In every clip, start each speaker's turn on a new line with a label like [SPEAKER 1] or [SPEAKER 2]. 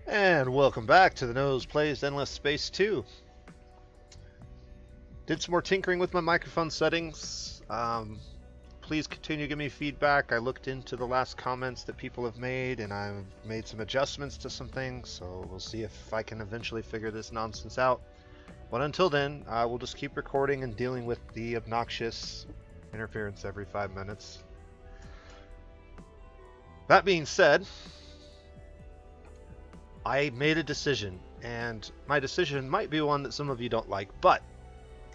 [SPEAKER 1] And welcome back to the Nose Plays Endless Space 2. Did some more tinkering with my microphone settings. Please continue to give me feedback. I looked into the last comments that people have made, and I've made some adjustments to some things, so we'll see if I can eventually figure this nonsense out. But until then, we'll just keep recording and dealing with the obnoxious interference every 5 minutes. That being said, I made a decision, and my decision might be one that some of you don't like, but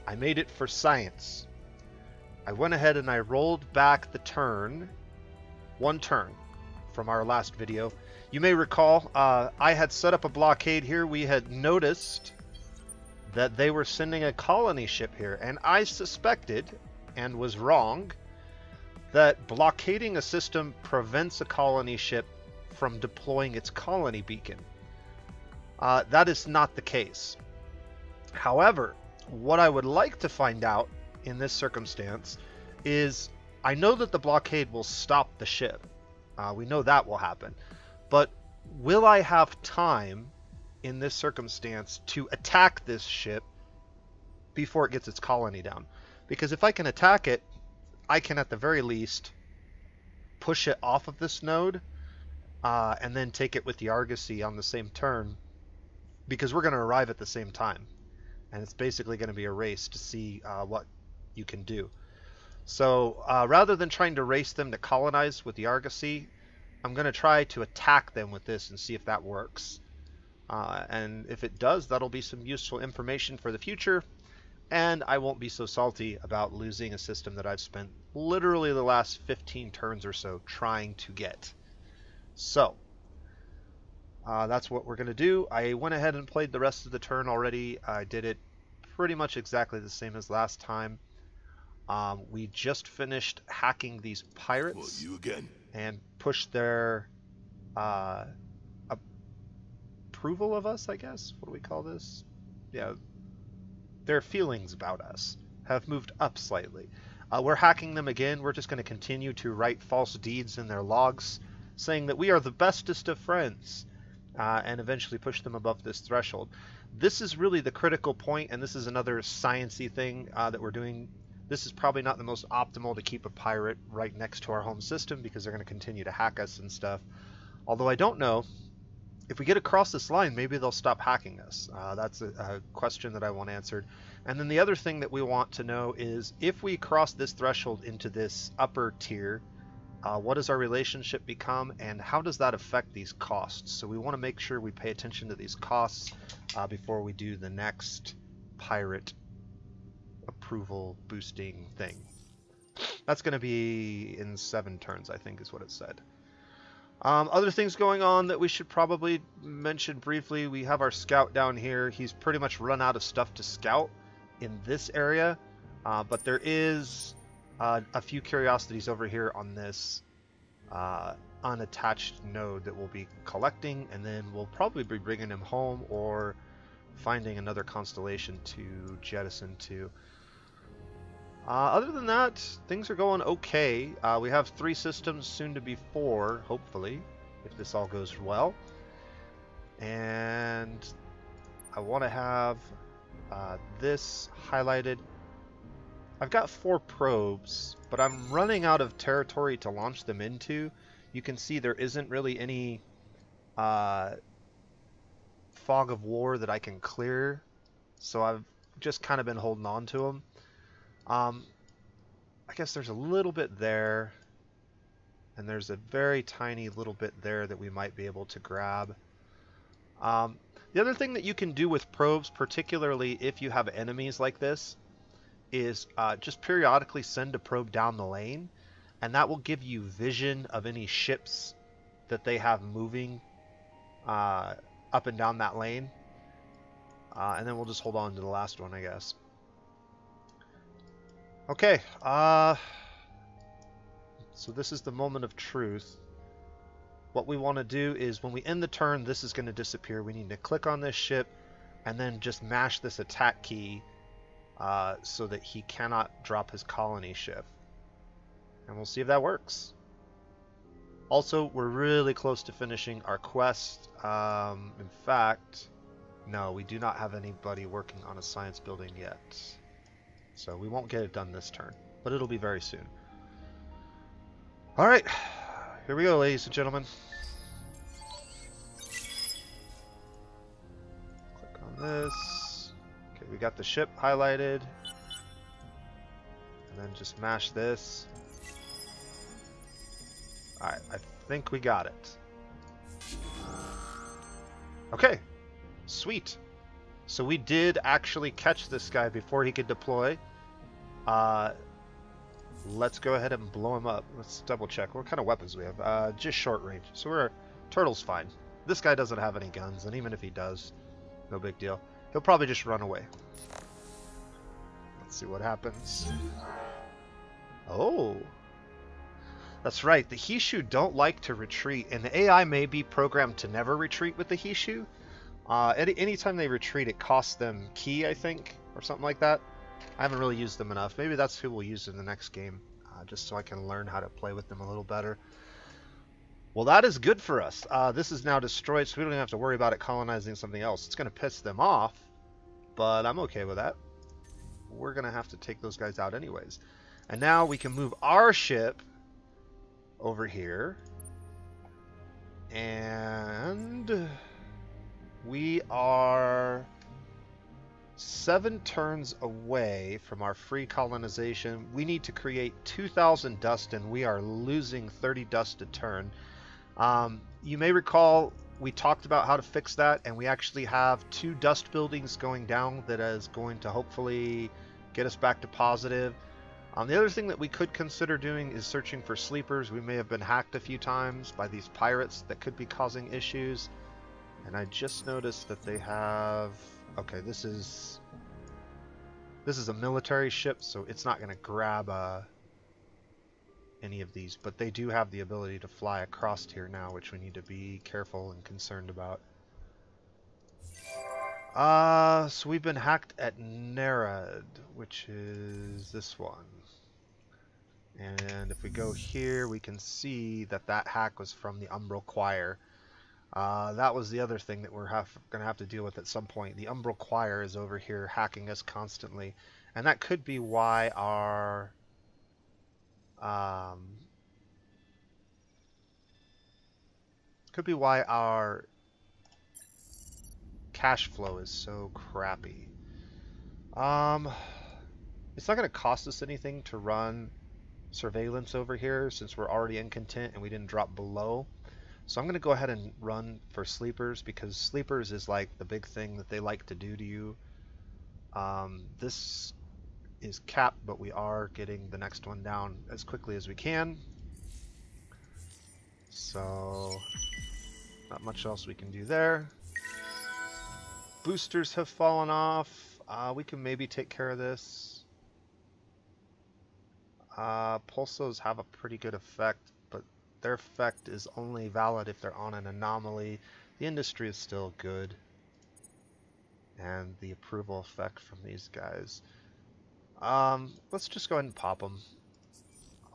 [SPEAKER 1] I made it for science. I went ahead and I rolled back the turn, one turn, from our last video. You may recall, I had set up a blockade here. We had noticed that they were sending a colony ship here, and I suspected, and was wrong, that blockading a system prevents a colony ship from deploying its colony beacon. That is not the case. However, what I would like to find out in this circumstance is, I know that the blockade will stop the ship. We know that will happen. But will I have time in this circumstance to attack this ship before it gets its colony down? Because if I can attack it, I can at the very least push it off of this node and then take it with the Argosy on the same turn, because we're going to arrive at the same time, and it's basically going to be a race to see what you can do. So rather than trying to race them to colonize with the Argosy, I'm going to try to attack them with this and see if that works. And if it does, that'll be some useful information for the future, and I won't be so salty about losing a system that I've spent literally the last 15 turns or so trying to get. So that's what we're going to do. I went ahead and played the rest of the turn already. I did it pretty much exactly the same as last time. We just finished hacking these pirates and pushed their approval of us, I guess. What do we call this? Yeah, their feelings about us have moved up slightly. We're hacking them again. We're just going to continue to write false deeds in their logs, saying that we are the bestest of friends. And eventually push them above this threshold. This is really the critical point, and this is another science-y thing that we're doing. This is probably not the most optimal to keep a pirate right next to our home system, because they're going to continue to hack us and stuff. Although I don't know, if we get across this line, maybe they'll stop hacking us. That's a question that I want answered. And then the other thing that we want to know is, if we cross this threshold into this upper tier, what does our relationship become, and how does that affect these costs? So we want to make sure we pay attention to these costs before we do the next pirate approval boosting thing. That's going to be in 7 turns, I think is what it said. Other things going on that we should probably mention briefly. We have our scout down here. He's pretty much run out of stuff to scout in this area, but there is a few curiosities over here on this unattached node that we'll be collecting, and then we'll probably be bringing him home or finding another constellation to jettison to. Other than that, things are going okay. We have 3 systems, soon to be 4, hopefully, if this all goes well. And I want to have this highlighted. I've got 4 probes, but I'm running out of territory to launch them into. You can see there isn't really any fog of war that I can clear, so I've just kind of been holding on to them. I guess there's a little bit there, and there's a very tiny little bit there that we might be able to grab. The other thing that you can do with probes, particularly if you have enemies like this, is just periodically send a probe down the lane, and that will give you vision of any ships that they have moving up and down that lane. And then we'll just hold on to the last one, I guess. Okay, so this is the moment of truth. What we want to do is, when we end the turn, this is going to disappear. We need to click on this ship and then just mash this attack key so that he cannot drop his colony ship. And we'll see if that works. Also, we're really close to finishing our quest. In fact, no, we do not have anybody working on a science building yet. So we won't get it done this turn, but it'll be very soon. All right, here we go, ladies and gentlemen. Click on this. Okay, we got the ship highlighted. And then just mash this. Alright, I think we got it. Okay, sweet. So we did actually catch this guy before he could deploy. Let's go ahead and blow him up. Let's double check what kind of weapons we have. Just short range. So turtle's fine. This guy doesn't have any guns, and even if he does, no big deal. He'll probably just run away. Let's see what happens. Oh. That's right, the Hishu don't like to retreat, and the AI may be programmed to never retreat with the Hishu. Anytime they retreat, it costs them ki, I think, or something like that. I haven't really used them enough. Maybe that's who we'll use in the next game, just so I can learn how to play with them a little better. Well, that is good for us. This is now destroyed, so we don't even have to worry about it colonizing something else. It's going to piss them off, but I'm okay with that. We're going to have to take those guys out anyways. And now we can move our ship over here, and we are 7 turns away from our free colonization. We need to create 2,000 dust, and we are losing 30 dust a turn. You may recall we talked about how to fix that, and we actually have 2 dust buildings going down that is going to hopefully get us back to positive. The other thing that we could consider doing is searching for sleepers. We may have been hacked a few times by these pirates that could be causing issues. And I just noticed that they have... Okay, this is a military ship, so it's not going to grab any of these. But they do have the ability to fly across here now, which we need to be careful and concerned about. So we've been hacked at Nerad, which is this one. And if we go here, we can see that that hack was from the Umbral Choir. That was the other thing that we're going to have to deal with at some point. The Umbral Choir is over here hacking us constantly. And that could be why our... cash flow is so crappy. It's not going to cost us anything to run surveillance over here since we're already in content and we didn't drop below. So I'm going to go ahead and run for sleepers, because sleepers is like the big thing that they like to do to you. This is capped, but we are getting the next one down as quickly as we can. So not much else we can do there. Boosters have fallen off. We can maybe take care of this. Pulsos have a pretty good effect, but their effect is only valid if they're on an anomaly. The industry is still good. And the approval effect from these guys. Let's just go ahead and pop them.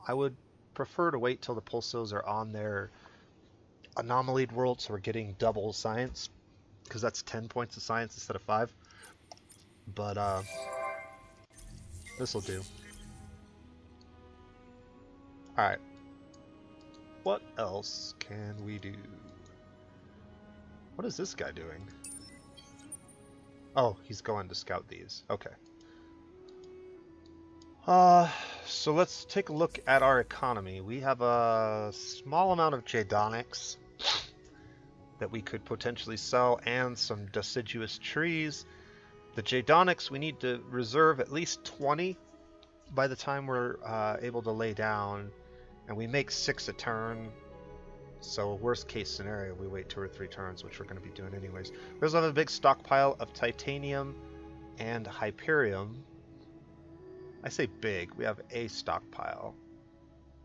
[SPEAKER 1] I would prefer to wait till the pulsos are on their anomalied world, so we're getting double science, because that's 10 points of science instead of 5. But this will do. Alright. What else can we do? What is this guy doing? Oh, he's going to scout these. Okay. So let's take a look at our economy. We have a small amount of Jadonics that we could potentially sell, and some deciduous trees. The Jadonics, we need to reserve at least 20 by the time we're able to lay down, and we make 6 a turn. So worst case scenario, we wait 2 or 3 turns, which we're going to be doing anyways. We also have a big stockpile of titanium and hyperium. I say big, we have a stockpile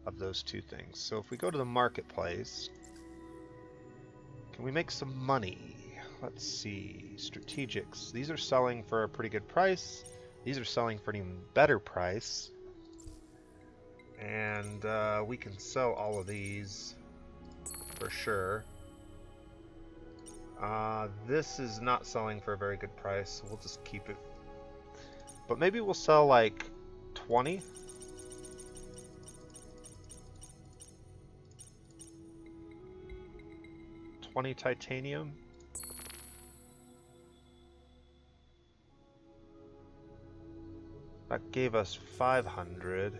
[SPEAKER 1] of those 2 things. So if we go to the marketplace, can we make some money? Let's see, strategics. These are selling for a pretty good price. These are selling for an even better price. And we can sell all of these. for sure. This is not selling for a very good price, so we'll just keep it. But maybe we'll sell like 20. $20 titanium. That gave us 500.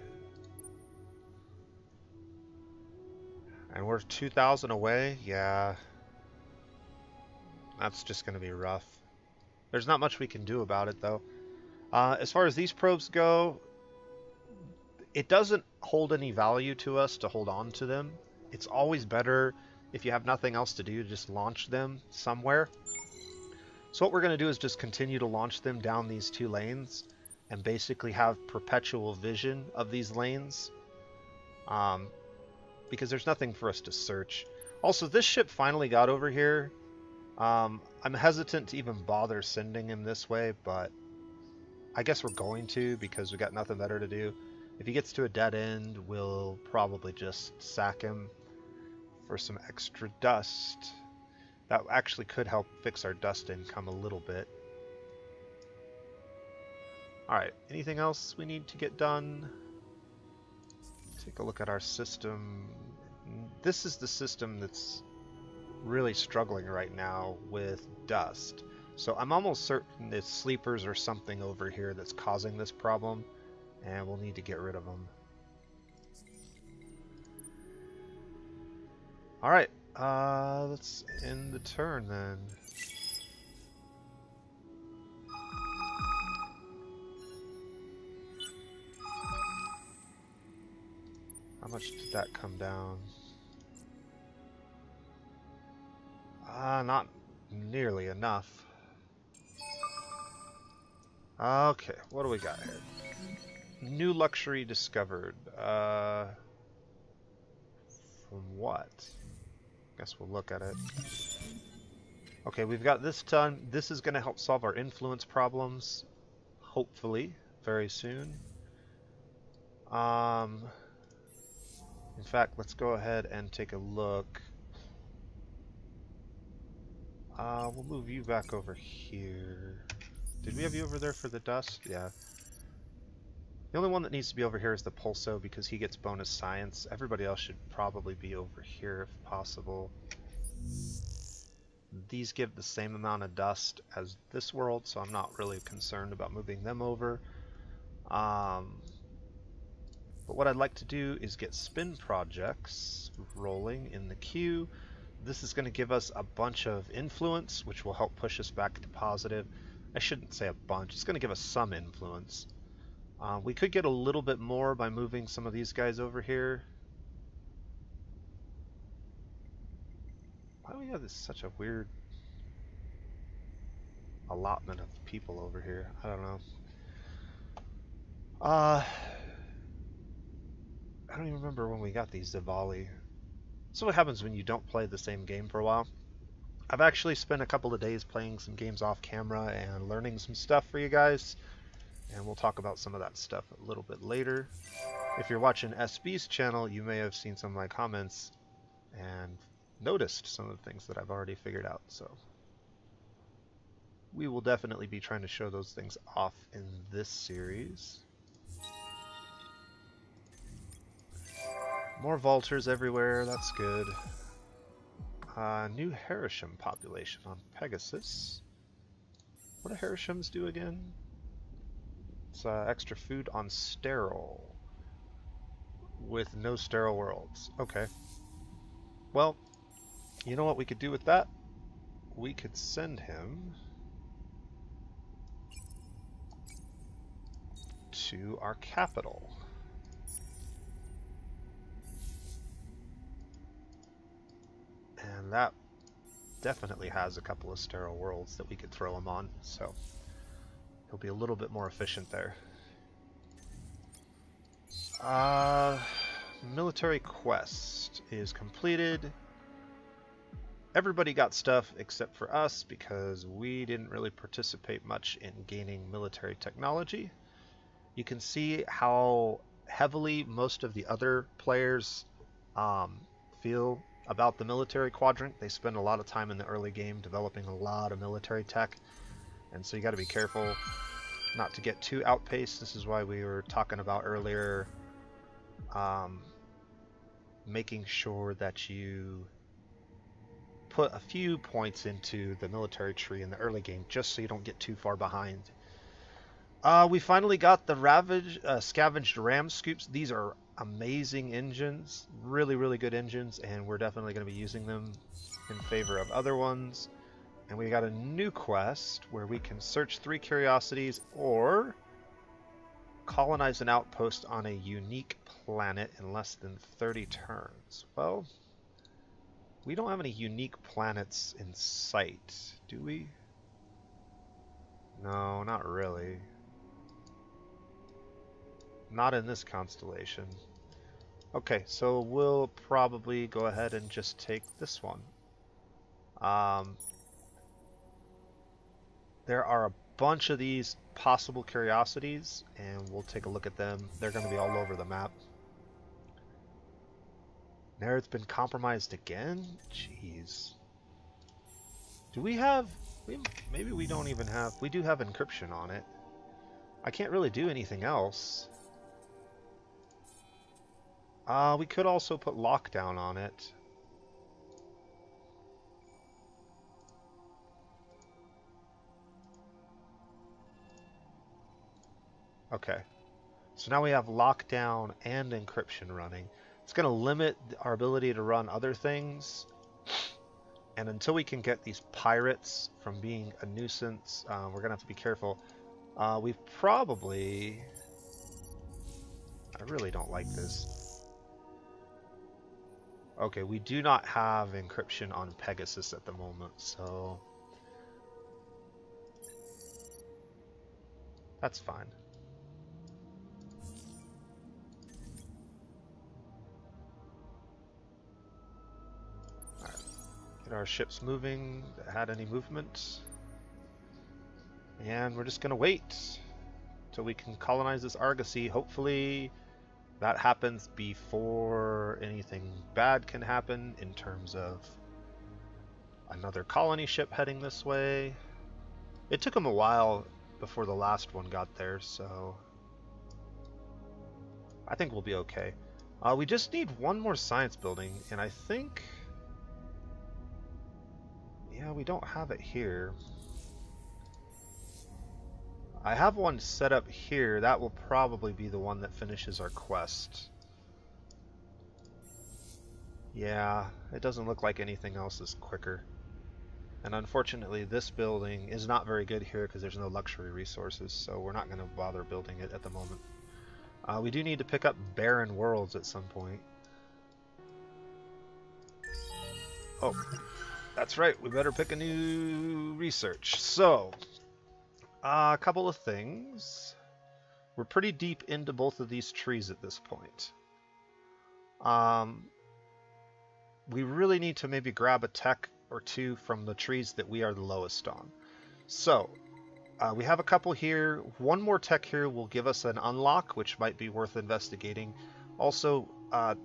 [SPEAKER 1] And we're 2,000 away? Yeah. That's just going to be rough. There's not much we can do about it, though. As far as these probes go, it doesn't hold any value to us to hold on to them. It's always better, if you have nothing else to do, to just launch them somewhere. So what we're going to do is just continue to launch them down these 2 lanes and basically have perpetual vision of these lanes. Because there's nothing for us to search. Also, this ship finally got over here. I'm hesitant to even bother sending him this way, but I guess we're going to because we got nothing better to do. If he gets to a dead end, we'll probably just sack him for some extra dust. That actually could help fix our dust income a little bit. Alright, anything else we need to get done? Take a look at our system. This is the system that's really struggling right now with dust. So I'm almost certain it's sleepers or something over here that's causing this problem, and we'll need to get rid of them. Alright, let's end the turn then. How much did that come down? Not nearly enough. Okay, what do we got here? New luxury discovered. From what? Guess we'll look at it. Okay, we've got this done. This is going to help solve our influence problems, hopefully, very soon. In fact, let's go ahead and take a look. We'll move you back over here. Did we have you over there for the dust? Yeah. The only one that needs to be over here is the Pulso because he gets bonus science. Everybody else should probably be over here if possible. These give the same amount of dust as this world, so I'm not really concerned about moving them over. But what I'd like to do is get spin projects rolling in the queue. This is going to give us a bunch of influence, which will help push us back to positive. I shouldn't say a bunch. It's going to give us some influence. We could get a little bit more by moving some of these guys over here. Why do we have this such a weird allotment of people over here? I don't know. I don't even remember when we got these Diwali. So what happens when you don't play the same game for a while? I've actually spent a couple of days playing some games off camera and learning some stuff for you guys. And we'll talk about some of that stuff a little bit later. If you're watching SB's channel, you may have seen some of my comments and noticed some of the things that I've already figured out. So we will definitely be trying to show those things off in this series. More vultures everywhere, that's good. New Harisham population on Pegasus. What do Harishims do again? It's extra food on sterile with no sterile worlds. Okay. Well, you know what we could do with that? We could send him to our capital. And that definitely has a couple of sterile worlds that we could throw him on, so he'll be a little bit more efficient there. Military quest is completed. Everybody got stuff except for us because we didn't really participate much in gaining military technology. You can see how heavily most of the other players feel about the military quadrant. They spend a lot of time in the early game developing a lot of military tech, and so you got to be careful not to get too outpaced. This is why we were talking about earlier, making sure that you put a few points into the military tree in the early game, just so you don't get too far behind. We finally got the Scavenged Ram Scoops. These are amazing engines, really, really good engines, and we're definitely going to be using them in favor of other ones. And we got a new quest where we can search 3 curiosities or colonize an outpost on a unique planet in less than 30 turns. Well, we don't have any unique planets in sight, do we? No, not really. Not in this constellation. Okay, so we'll probably go ahead and just take this one. There are a bunch of these possible curiosities, and we'll take a look at them. They're going to be all over the map. Narrate's been compromised again? Jeez. Do we have... maybe we don't even have... We do have encryption on it. I can't really do anything else. We could also put lockdown on it. Okay. So now we have lockdown and encryption running. It's going to limit our ability to run other things. And until we can get these pirates from being a nuisance, we're going to have to be careful. We've probably... I really don't like this. Okay, we do not have encryption on Pegasus at the moment, so... that's fine. Alright, get our ships moving that had any movement. And we're just gonna wait till we can colonize this Argosy. Hopefully that happens before anything bad can happen in terms of another colony ship heading this way. It took them a while before the last one got there, so I think we'll be okay. We just need one more science building, and I think... yeah, we don't have it here. I have one set up here. That will probably be the one that finishes our quest. Yeah, it doesn't look like anything else is quicker. And unfortunately, this building is not very good here because there's no luxury resources, so we're not going to bother building it at the moment. We do need to pick up barren worlds at some point. Oh, that's right. We better pick a new research. So... a couple of things. We're pretty deep into both of these trees at this point. We really need to maybe grab a tech or two from the trees that we are the lowest on. So, we have a couple here. One more tech here will give us an unlock, which might be worth investigating. Also,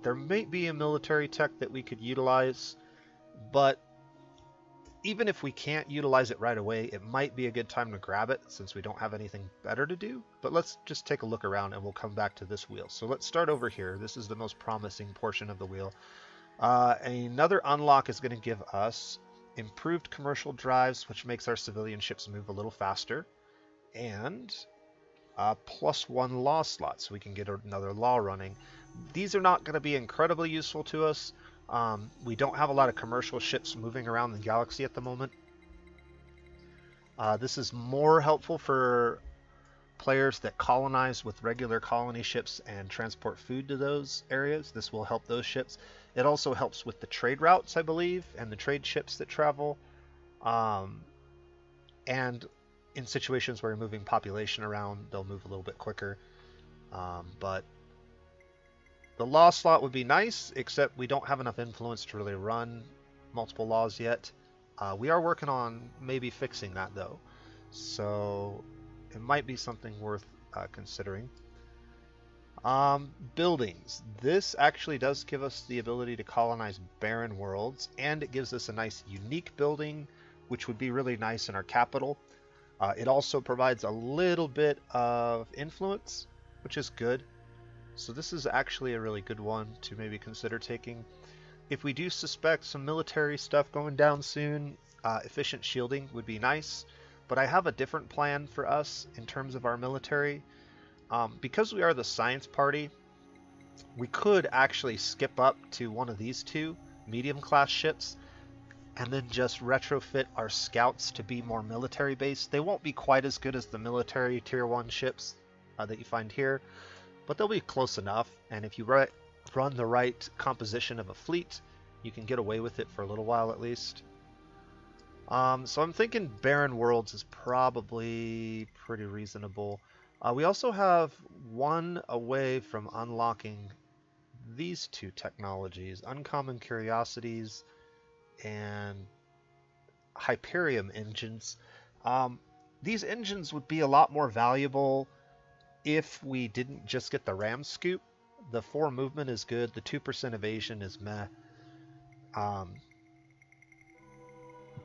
[SPEAKER 1] there may be a military tech that we could utilize, but even if we can't utilize it right away, it might be a good time to grab it since we don't have anything better to do. But let's just take a look around and we'll come back to this wheel. So let's start over here. This is the most promising portion of the wheel. Another unlock is going to give us improved commercial drives, which makes our civilian ships move a little faster, and +1 law slot, so we can get another law running. These are not going to be incredibly useful to us. We don't have a lot of commercial ships moving around the galaxy at the moment. This is more helpful for players that colonize with regular colony ships and transport food to those areas. This will help those ships. It also helps with the trade routes, I believe, and the trade ships that travel. And in situations where you're moving population around, they'll move a little bit quicker. But the law slot would be nice, except we don't have enough influence to really run multiple laws yet. We are working on maybe fixing that, though. So it might be something worth considering. Buildings. This actually does give us the ability to colonize barren worlds, and it gives us a nice unique building, which would be really nice in our capital. It also provides a little bit of influence, which is good. So this is actually a really good one to maybe consider taking. If we do suspect some military stuff going down soon, efficient shielding would be nice. But I have a different plan for us in terms of our military. Because we are the science party, we could actually skip up to one of these two medium class ships and then just retrofit our scouts to be more military based. They won't be quite as good as the military tier 1 ships that you find here, but they'll be close enough, and if you run the right composition of a fleet, you can get away with it for a little while at least. So I'm thinking barren worlds is probably pretty reasonable. We also have one away from unlocking these two technologies, Uncommon Curiosities and Hyperium engines. These engines would be a lot more valuable if we didn't just get the ram scoop. The 4 movement is good, the 2% evasion is meh.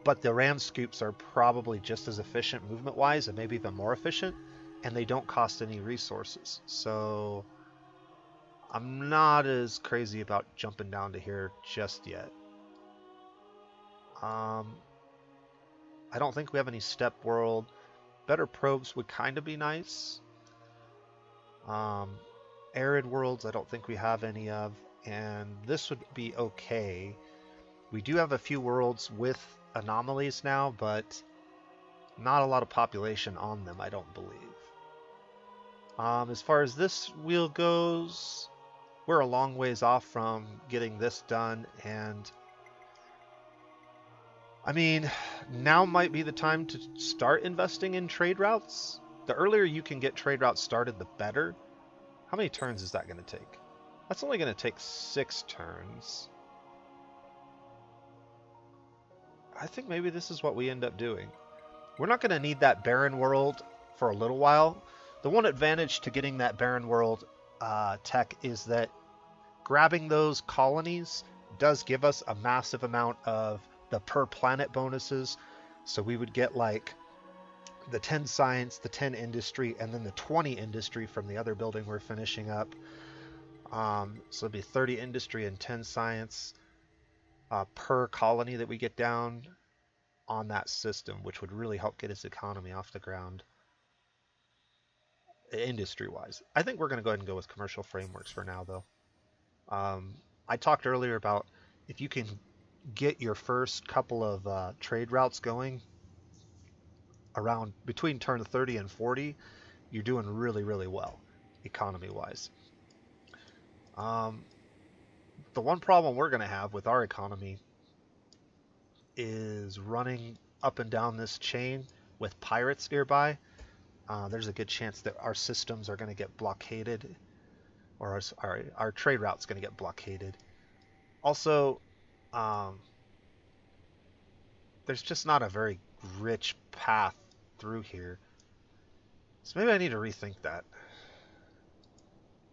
[SPEAKER 1] But the ram scoops are probably just as efficient movement wise, and maybe even more efficient, and they don't cost any resources. So I'm not as crazy about jumping down to here just yet. I don't think we have any step world. Better probes would kind of be nice. Arid worlds I don't think we have any of, and this would be okay. We do have a few worlds with anomalies now, but not a lot of population on them, I don't believe. As far as this wheel goes, we're a long ways off from getting this done, and I mean, now might be the time to start investing in trade routes. The earlier you can get trade routes started, the better. How many turns is that going to take? That's only going to take 6 turns. I think maybe this is what we end up doing. We're not going to need that barren world for a little while. The one advantage to getting that barren world tech is that grabbing those colonies does give us a massive amount of the per planet bonuses. So we would get like the 10 science, the 10 industry, and then the 20 industry from the other building we're finishing up. So it'd be 30 industry and 10 science per colony that we get down on that system, which would really help get its economy off the ground industry wise. I think we're going to go ahead and go with commercial frameworks for now though. I talked earlier about if you can get your first couple of trade routes going around between turn 30 and 40, you're doing really, really well economy wise. The one problem we're going to have with our economy is running up and down this chain with pirates nearby. There's a good chance that our systems are going to get blockaded, or our trade route's going to get blockaded. Also, there's just not a very rich path through here. So maybe I need to rethink that.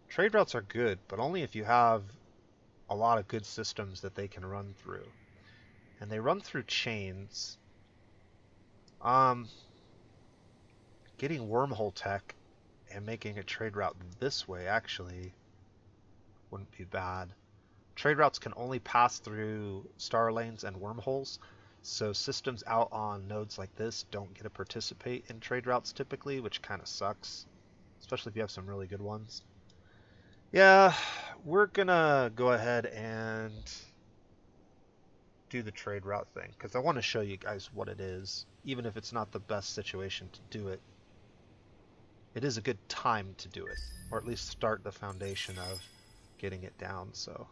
[SPEAKER 1] Trade routes are good, but only if you have a lot of good systems that they can run through. And they run through chains. Getting wormhole tech and making a trade route this way actually wouldn't be bad. Trade routes can only pass through star lanes and wormholes, so systems out on nodes like this don't get to participate in trade routes typically, which kind of sucks, especially if you have some really good ones. Yeah, we're gonna go ahead and do the trade route thing, because I want to show you guys what it is, even if it's not the best situation to do it. It is a good time to do it, or at least start the foundation of getting it down, so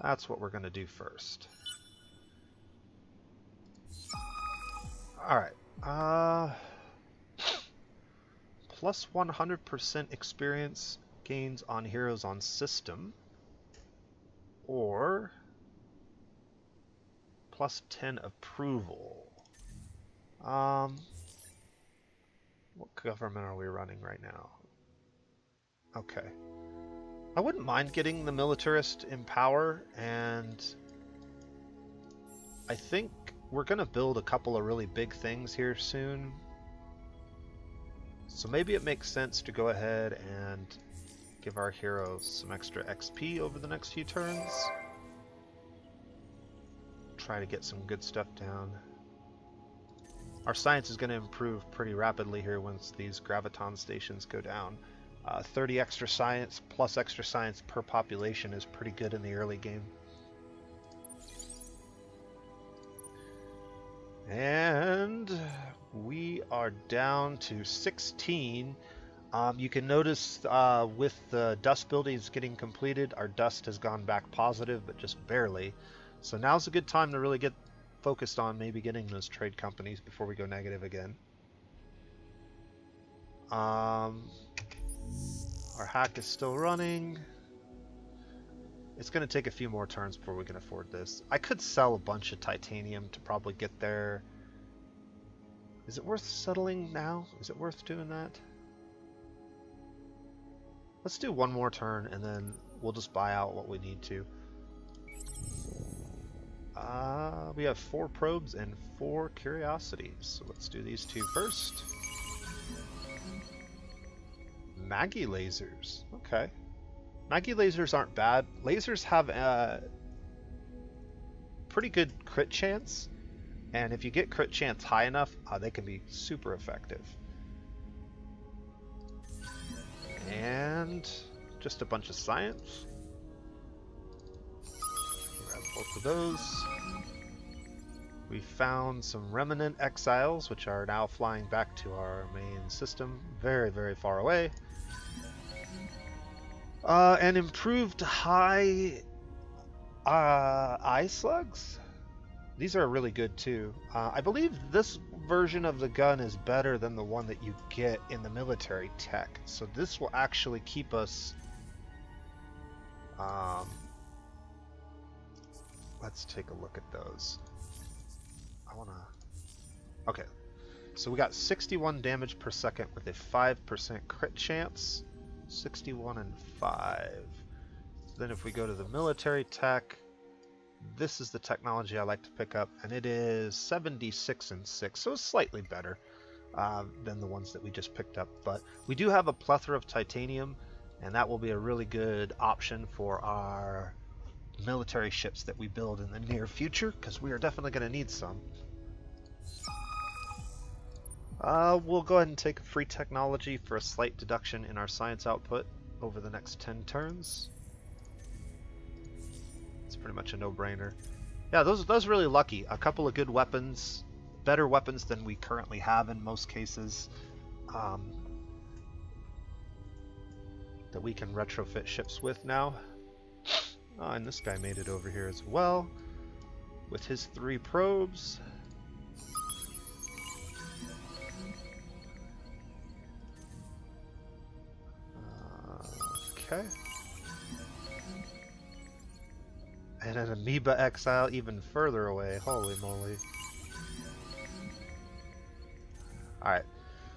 [SPEAKER 1] that's what we're going to do first. Alright, plus 100% experience gains on heroes on system, or plus 10 approval. What government are we running right now? Okay. I wouldn't mind getting the militarist in power, and I think we're going to build a couple of really big things here soon. So maybe it makes sense to go ahead and give our hero some extra XP over the next few turns. Try to get some good stuff down. Our science is going to improve pretty rapidly here once these graviton stations go down. 30 extra science plus extra science per population is pretty good in the early game. And we are down to 16. You can notice with the dust buildings getting completed, our dust has gone back positive, but just barely. So now's a good time to really get focused on maybe getting those trade companies before we go negative again. Our hack is still running. It's going to take a few more turns before we can afford this. I could sell a bunch of titanium to probably get there. Is it worth settling now? Is it worth doing that? Let's do one more turn and then we'll just buy out what we need to. We have 4 probes and 4 curiosities. So let's do these 2 first. Maggie lasers. Okay. Maggie lasers aren't bad. Lasers have a pretty good crit chance. And if you get crit chance high enough, they can be super effective. And just a bunch of science. Grab both of those. We found some remnant exiles, which are now flying back to our main system, very, very far away. And improved high eye slugs. These are really good too. I believe this version of the gun is better than the one that you get in the military tech. So this will actually keep us... let's take a look at those. Okay, so we got 61 damage per second with a 5% crit chance. 61 and 5. Then if we go to the military tech, this is the technology I like to pick up, and it is 76 and 6, so it's slightly better than the ones that we just picked up. But we do have a plethora of titanium, and that will be a really good option for our military ships that we build in the near future, because we are definitely going to need some. We'll go ahead and take free technology for a slight deduction in our science output over the next 10 turns. It's pretty much a no-brainer. Yeah, those really lucky. A couple of good weapons, better weapons than we currently have in most cases, that we can retrofit ships with now. Oh, and this guy made it over here as well with his 3 probes. Okay. And an amoeba exile even further away. Holy moly. Alright.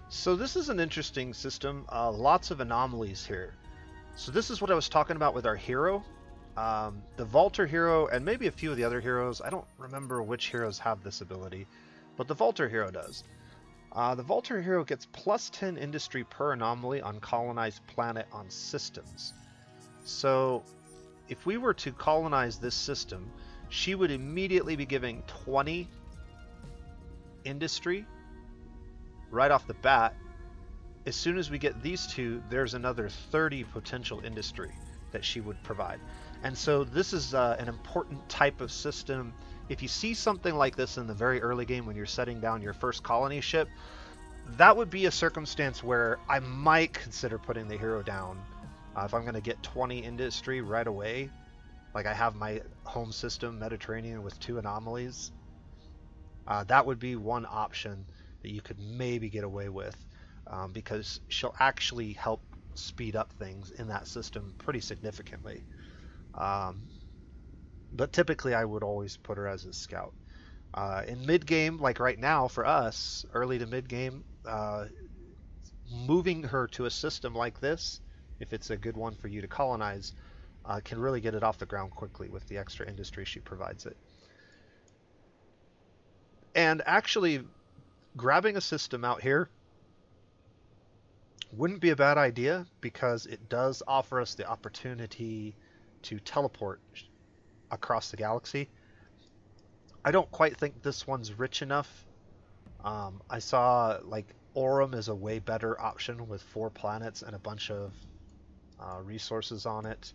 [SPEAKER 1] So this is an interesting system. Lots of anomalies here. So this is what I was talking about with our hero. The Vaulter hero, and maybe a few of the other heroes. I don't remember which heroes have this ability, but the Vaulter hero does. The Vaulter hero gets plus 10 industry per anomaly on colonized planet on systems. So if we were to colonize this system, she would immediately be giving 20 industry right off the bat. As soon as we get these 2, there's another 30 potential industry that she would provide. And so this is an important type of system. If you see something like this in the very early game when you're setting down your first colony ship, that would be a circumstance where I might consider putting the hero down. If I'm going to get 20 industry right away, like I have my home system, Mediterranean, with 2 anomalies, that would be one option that you could maybe get away with, because she'll actually help speed up things in that system pretty significantly. But typically I would always put her as a scout. In mid-game, like right now for us, early to mid-game, moving her to a system like this if it's a good one for you to colonize, can really get it off the ground quickly with the extra industry she provides it. And actually, grabbing a system out here wouldn't be a bad idea because it does offer us the opportunity to teleport across the galaxy. I don't quite think this one's rich enough. I saw like Aurum is a way better option with 4 planets and a bunch of resources on it.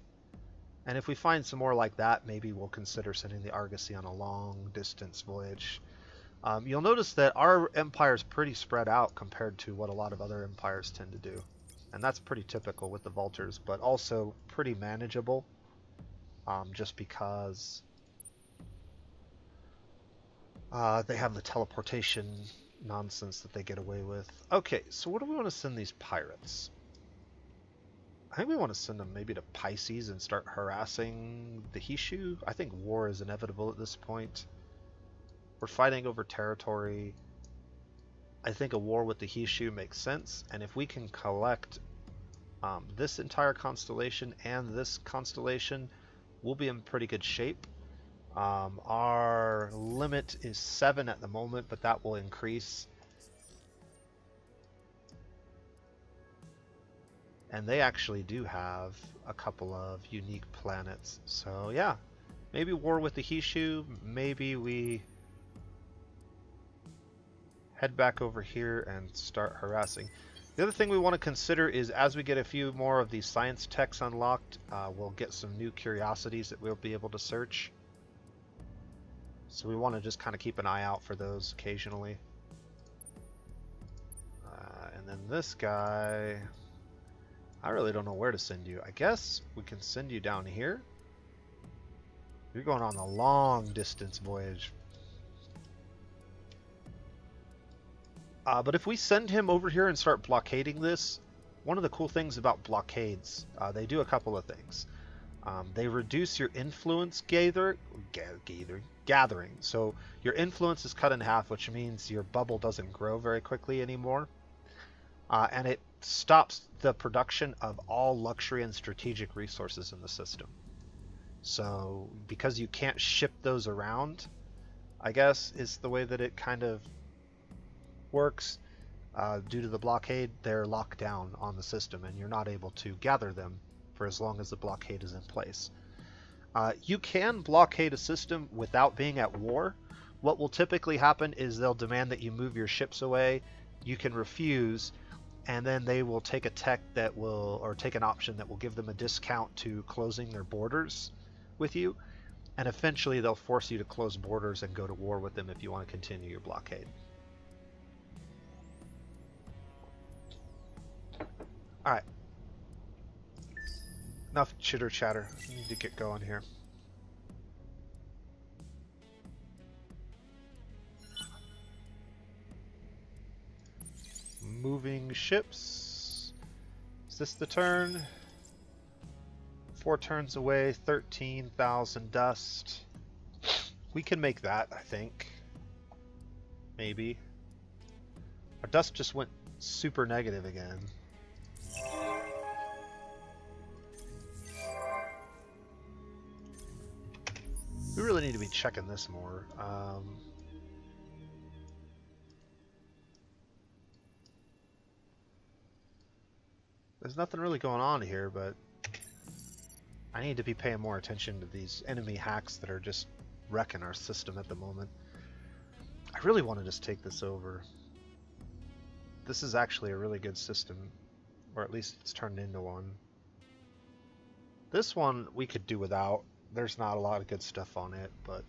[SPEAKER 1] And if we find some more like that, maybe we'll consider sending the Argosy on a long distance voyage. You'll notice that our empire is pretty spread out compared to what a lot of other empires tend to do. And that's pretty typical with the Vultures, but also pretty manageable, just because they have the teleportation nonsense that they get away with. Okay, so what do we want to send these pirates? I think we want to send them maybe to Pisces and start harassing the Hishu. I think war is inevitable at this point. We're fighting over territory. I think a war with the Hishu makes sense, and if we can collect this entire constellation and this constellation, we'll be in pretty good shape. Our limit is 7 at the moment, but that will increase. And they actually do have a couple of unique planets. So yeah, maybe war with the Hishu, maybe we head back over here and start harassing. The other thing we want to consider is as we get a few more of these science techs unlocked, we'll get some new curiosities that we'll be able to search. So we want to just kind of keep an eye out for those occasionally. And then this guy, I really don't know where to send you. I guess we can send you down here. You're going on a long distance voyage. But if we send him over here and start blockading this, one of the cool things about blockades, they do a couple of things. They reduce your influence gathering. So your influence is cut in half, which means your bubble doesn't grow very quickly anymore. And it stops the production of all luxury and strategic resources in the system. So because you can't ship those around, I guess is the way that it kind of works. Due to the blockade, they're locked down on the system and you're not able to gather them for as long as the blockade is in place. You can blockade a system without being at war. What will typically happen is they'll demand that you move your ships away. You can refuse, and then they will take a tech that will, or take an option that will give them a discount to closing their borders with you, and eventually they'll force you to close borders and go to war with them if you want to continue your blockade. Alright. Enough chitter chatter. I need to get going here. Moving ships. Is this the turn? 4 turns away, 13,000 dust. We can make that, I think. Maybe. Our dust just went super negative again. We really need to be checking this more. There's nothing really going on here, but I need to be paying more attention to these enemy hacks that are just wrecking our system at the moment. I really want to just take this over. This is actually a really good system, or at least it's turned into one. This one we could do without. There's not a lot of good stuff on it, but...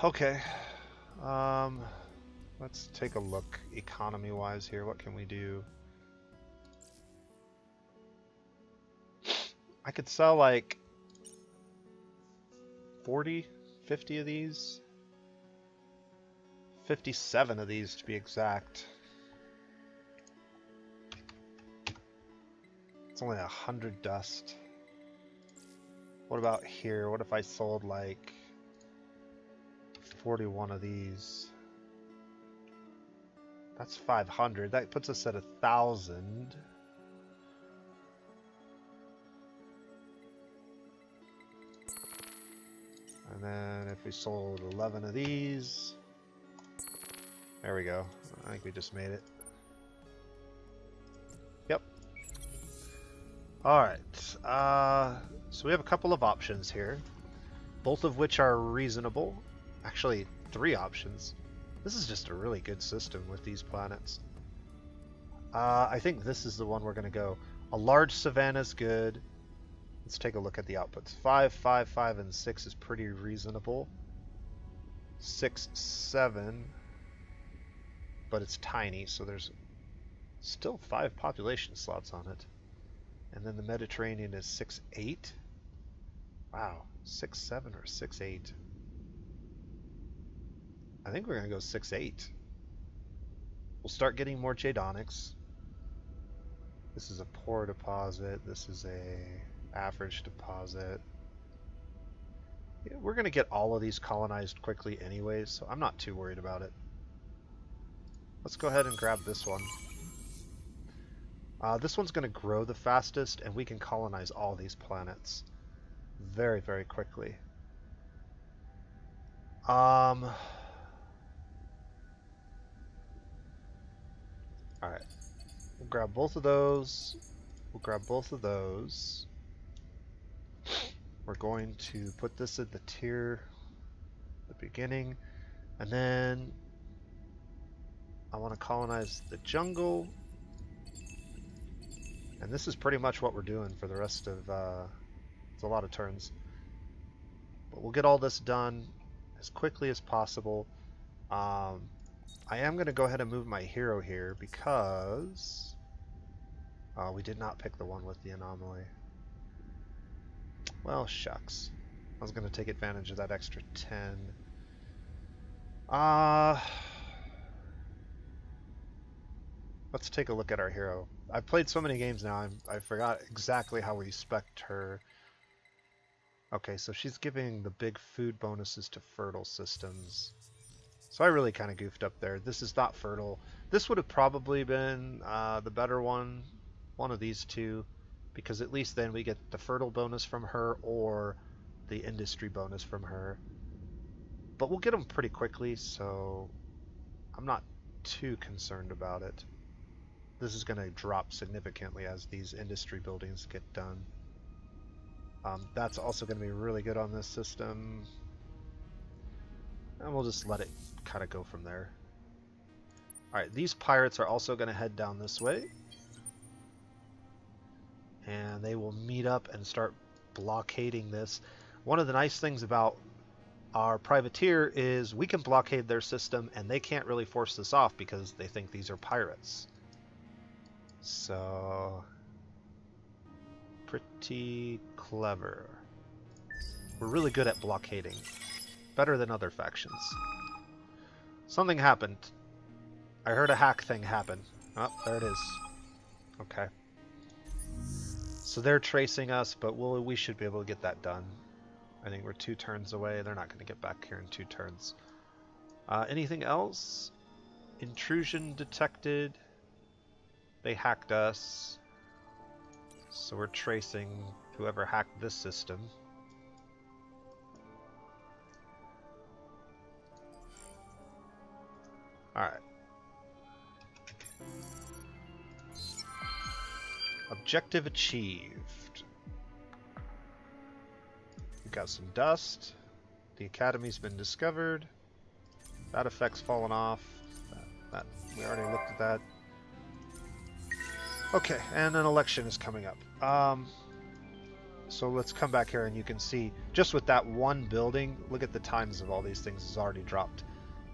[SPEAKER 1] okay. Let's take a look economy-wise here. What can we do? I could sell like 40, 50 of these. 57 of these to be exact. It's only 100 dust. What about here? What if I sold like 41 of these? That's 500. That puts us at 1,000. And then if we sold 11 of these, there we go. I think we just made it. Yep. All right. So we have a couple of options here, both of which are reasonable. Actually, 3 options. This is just a really good system with these planets. I think this is the one we're going to go. A large savanna is good. Let's take a look at the outputs. 5, 5, 5, and 6 is pretty reasonable. 6, 7, but it's tiny, so there's still 5 population slots on it. And then the Mediterranean is 6, 8. Wow, 6, 7 or 6, 8. I think we're going to go 6, 8. We'll start getting more Jadonics. This is a poor deposit. This is a average deposit. Yeah, we're going to get all of these colonized quickly anyways, so I'm not too worried about it. Let's go ahead and grab this one. This one's going to grow the fastest, and we can colonize all these planets very, very quickly. Alright. We'll grab both of those. We'll grab both of those. We're going to put this at the tier at the beginning. And then I want to colonize the jungle. And this is pretty much what we're doing for the rest of... it's a lot of turns. But we'll get all this done as quickly as possible. I am going to go ahead and move my hero here because we did not pick the one with the anomaly. Well, shucks. I was going to take advantage of that extra 10. Let's take a look at our hero. I've played so many games now, I forgot exactly how we spec'd her. Okay, so she's giving the big food bonuses to fertile systems. So I really kind of goofed up there. This is not fertile. This would have probably been the better one of these two, because at least then we get the fertile bonus from her or the industry bonus from her. But we'll get them pretty quickly, so I'm not too concerned about it. This is going to drop significantly as these industry buildings get done. That's also going to be really good on this system. And we'll just let it kind of go from there. Alright, these pirates are also going to head down this way. And they will meet up and start blockading this. One of the nice things about our privateer is we can blockade their system and they can't really force this off because they think these are pirates. So, pretty clever. We're really good at blockading. Better than other factions. Something happened. I heard a hack thing happen. Oh, there it is. Okay. So they're tracing us, but we should be able to get that done. I think we're 2 turns away. They're not going to get back here in 2 turns. Anything else? Intrusion detected. They hacked us. So we're tracing whoever hacked this system. Alright. Objective achieved. We got some dust. The academy's been discovered. That effect's fallen off. That we already looked at that. Okay, and an election is coming up. So let's come back here and you can see, just with that one building, look at the times of all these things has already dropped.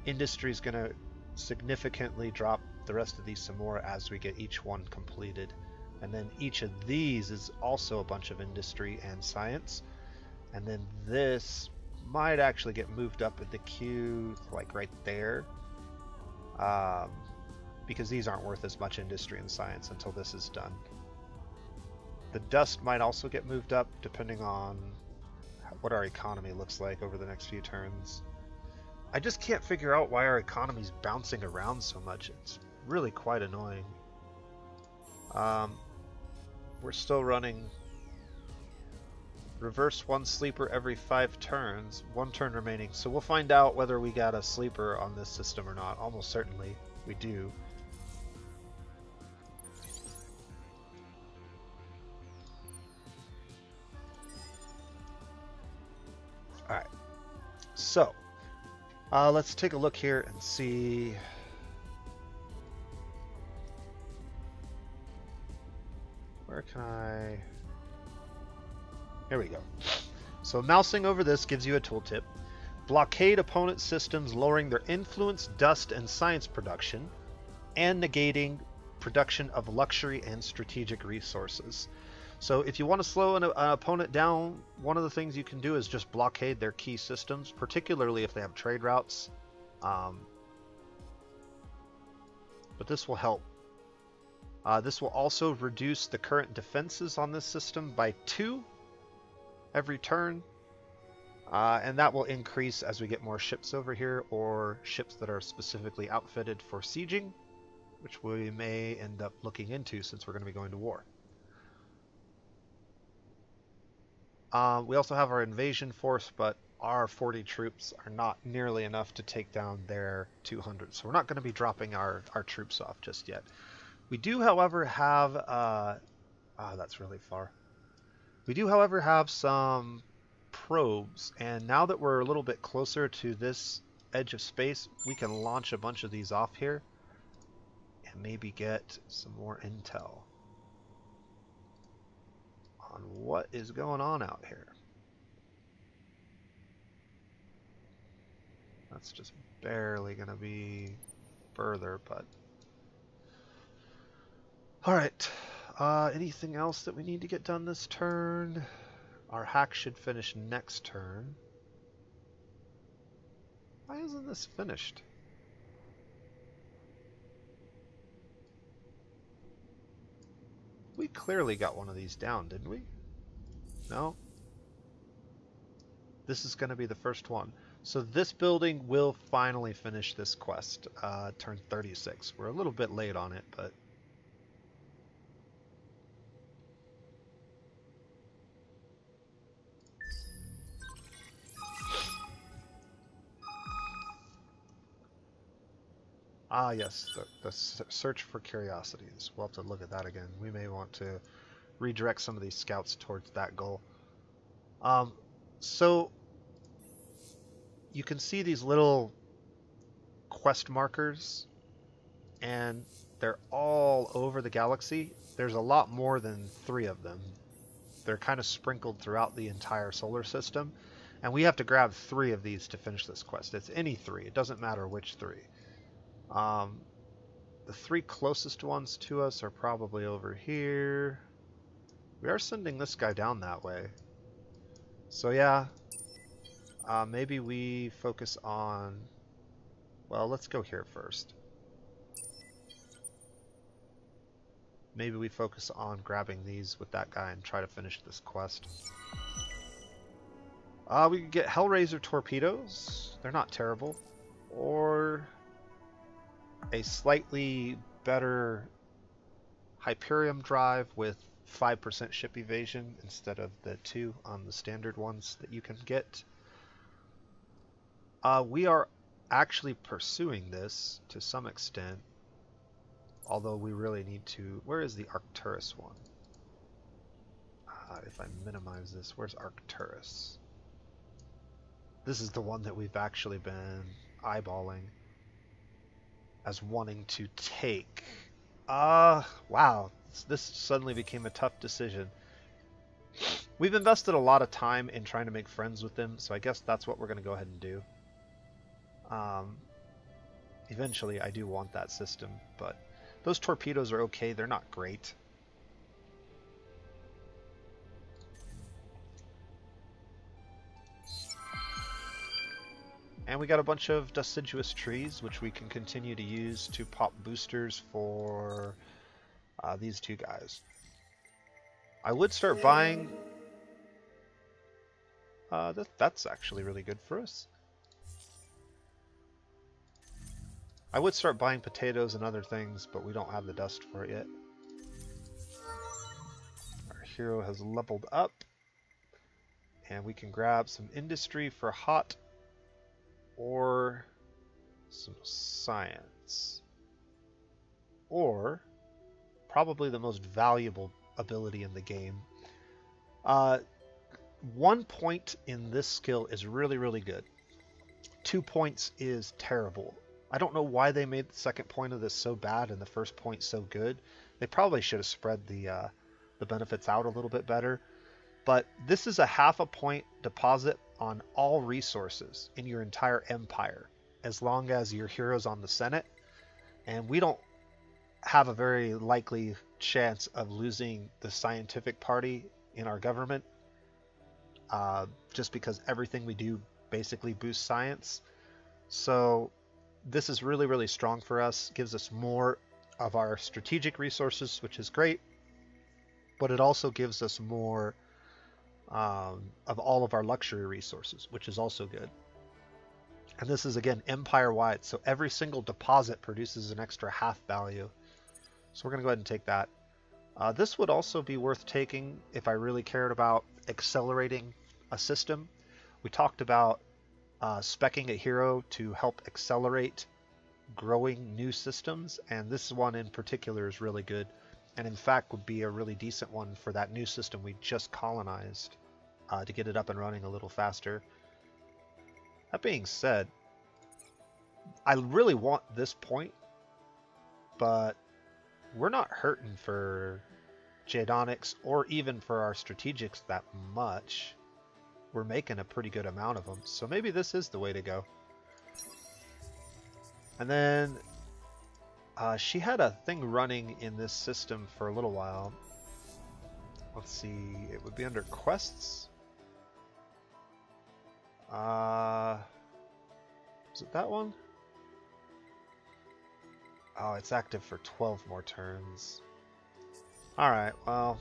[SPEAKER 1] Industry's going to significantly drop the rest of these some more as we get each one completed. And then each of these is also a bunch of industry and science. And then this might actually get moved up in the queue, like right there. Because these aren't worth as much industry and science until this is done. The dust might also get moved up depending on what our economy looks like over the next few turns. I just can't figure out why our economy's bouncing around so much. really quite annoying. We're still running reverse one sleeper every 5 turns, 1 turn remaining. So we'll find out whether we got a sleeper on this system or not. Almost certainly we do. Alright, so let's take a look here and see. Where can I... Here we go. So mousing over this gives you a tooltip. Blockade opponent systems, lowering their influence, dust, and science production, and negating production of luxury and strategic resources. So if you want to slow an opponent down, one of the things you can do is just blockade their key systems, particularly if they have trade routes. But this will help. This will also reduce the current defenses on this system by 2 every turn. And that will increase as we get more ships over here, or ships that are specifically outfitted for sieging, which we may end up looking into since we're going to be going to war. We also have our invasion force, but our 40 troops are not nearly enough to take down their 200, so we're not going to be dropping our troops off just yet. We do, however, have... that's really far. We do, however, have some probes, and now that we're a little bit closer to this edge of space, we can launch a bunch of these off here and maybe get some more intel on what is going on out here. That's just barely going to be further, but... Alright, anything else that we need to get done this turn? Our hack should finish next turn. Why isn't this finished? We clearly got one of these down, didn't we? No? This is going to be the first one. So this building will finally finish this quest, turn 36. We're a little bit late on it, but... Ah, yes, the search for curiosities. We'll have to look at that again. We may want to redirect some of these scouts towards that goal. So you can see these little quest markers, and they're all over the galaxy. There's a lot more than 3 of them. They're kind of sprinkled throughout the entire solar system, and we have to grab 3 of these to finish this quest. It's any 3. It doesn't matter which 3. The 3 closest ones to us are probably over here. We are sending this guy down that way. So yeah, maybe we focus on... Well, let's go here first. Maybe we focus on grabbing these with that guy and try to finish this quest. We could get Hellraiser torpedoes. They're not terrible. Or a slightly better Hyperium drive with 5% ship evasion instead of the 2 on the standard ones that you can get. We are actually pursuing this to some extent, although we really need to... Where is the Arcturus one? If I minimize this, where's Arcturus? This is the one that we've actually been eyeballing as wanting to take. Wow, this suddenly became a tough decision. We've invested a lot of time in trying to make friends with them, so I guess that's what we're going to go ahead and do. Eventually, I do want that system, but those torpedoes are okay. They're not great. And we got a bunch of deciduous trees, which we can continue to use to pop boosters for these 2 guys. I would start buying... that's actually really good for us. I would start buying potatoes and other things, but we don't have the dust for it yet. Our hero has leveled up, and we can grab some industry for hot or some science. Or probably the most valuable ability in the game. 1 point in this skill is really, really good. 2 points is terrible. I don't know why they made the second point of this so bad and the first point so good. They probably should have spread the benefits out a little bit better. But this is a 0.5 point deposit on all resources in your entire empire, as long as your hero's on the Senate. And we don't have a very likely chance of losing the scientific party in our government, just because everything we do basically boosts science. So this is really, really strong for us. Gives us more of our strategic resources, which is great, but it also gives us more of all of our luxury resources, which is also good. And this is, again, empire-wide, so every single deposit produces an extra half value. So we're going to go ahead and take that. This would also be worth taking if I really cared about accelerating a system. We talked about speccing a hero to help accelerate growing new systems, and this one in particular is really good, and in fact would be a really decent one for that new system we just colonized, to get it up and running a little faster. That being said, I really want this point, but we're not hurting for Jadonics or even for our strategics that much. We're making a pretty good amount of them, so maybe this is the way to go. And then she had a thing running in this system for a little while. Let's see, it would be under quests. Is it that one? Oh, it's active for 12 more turns. Alright, well,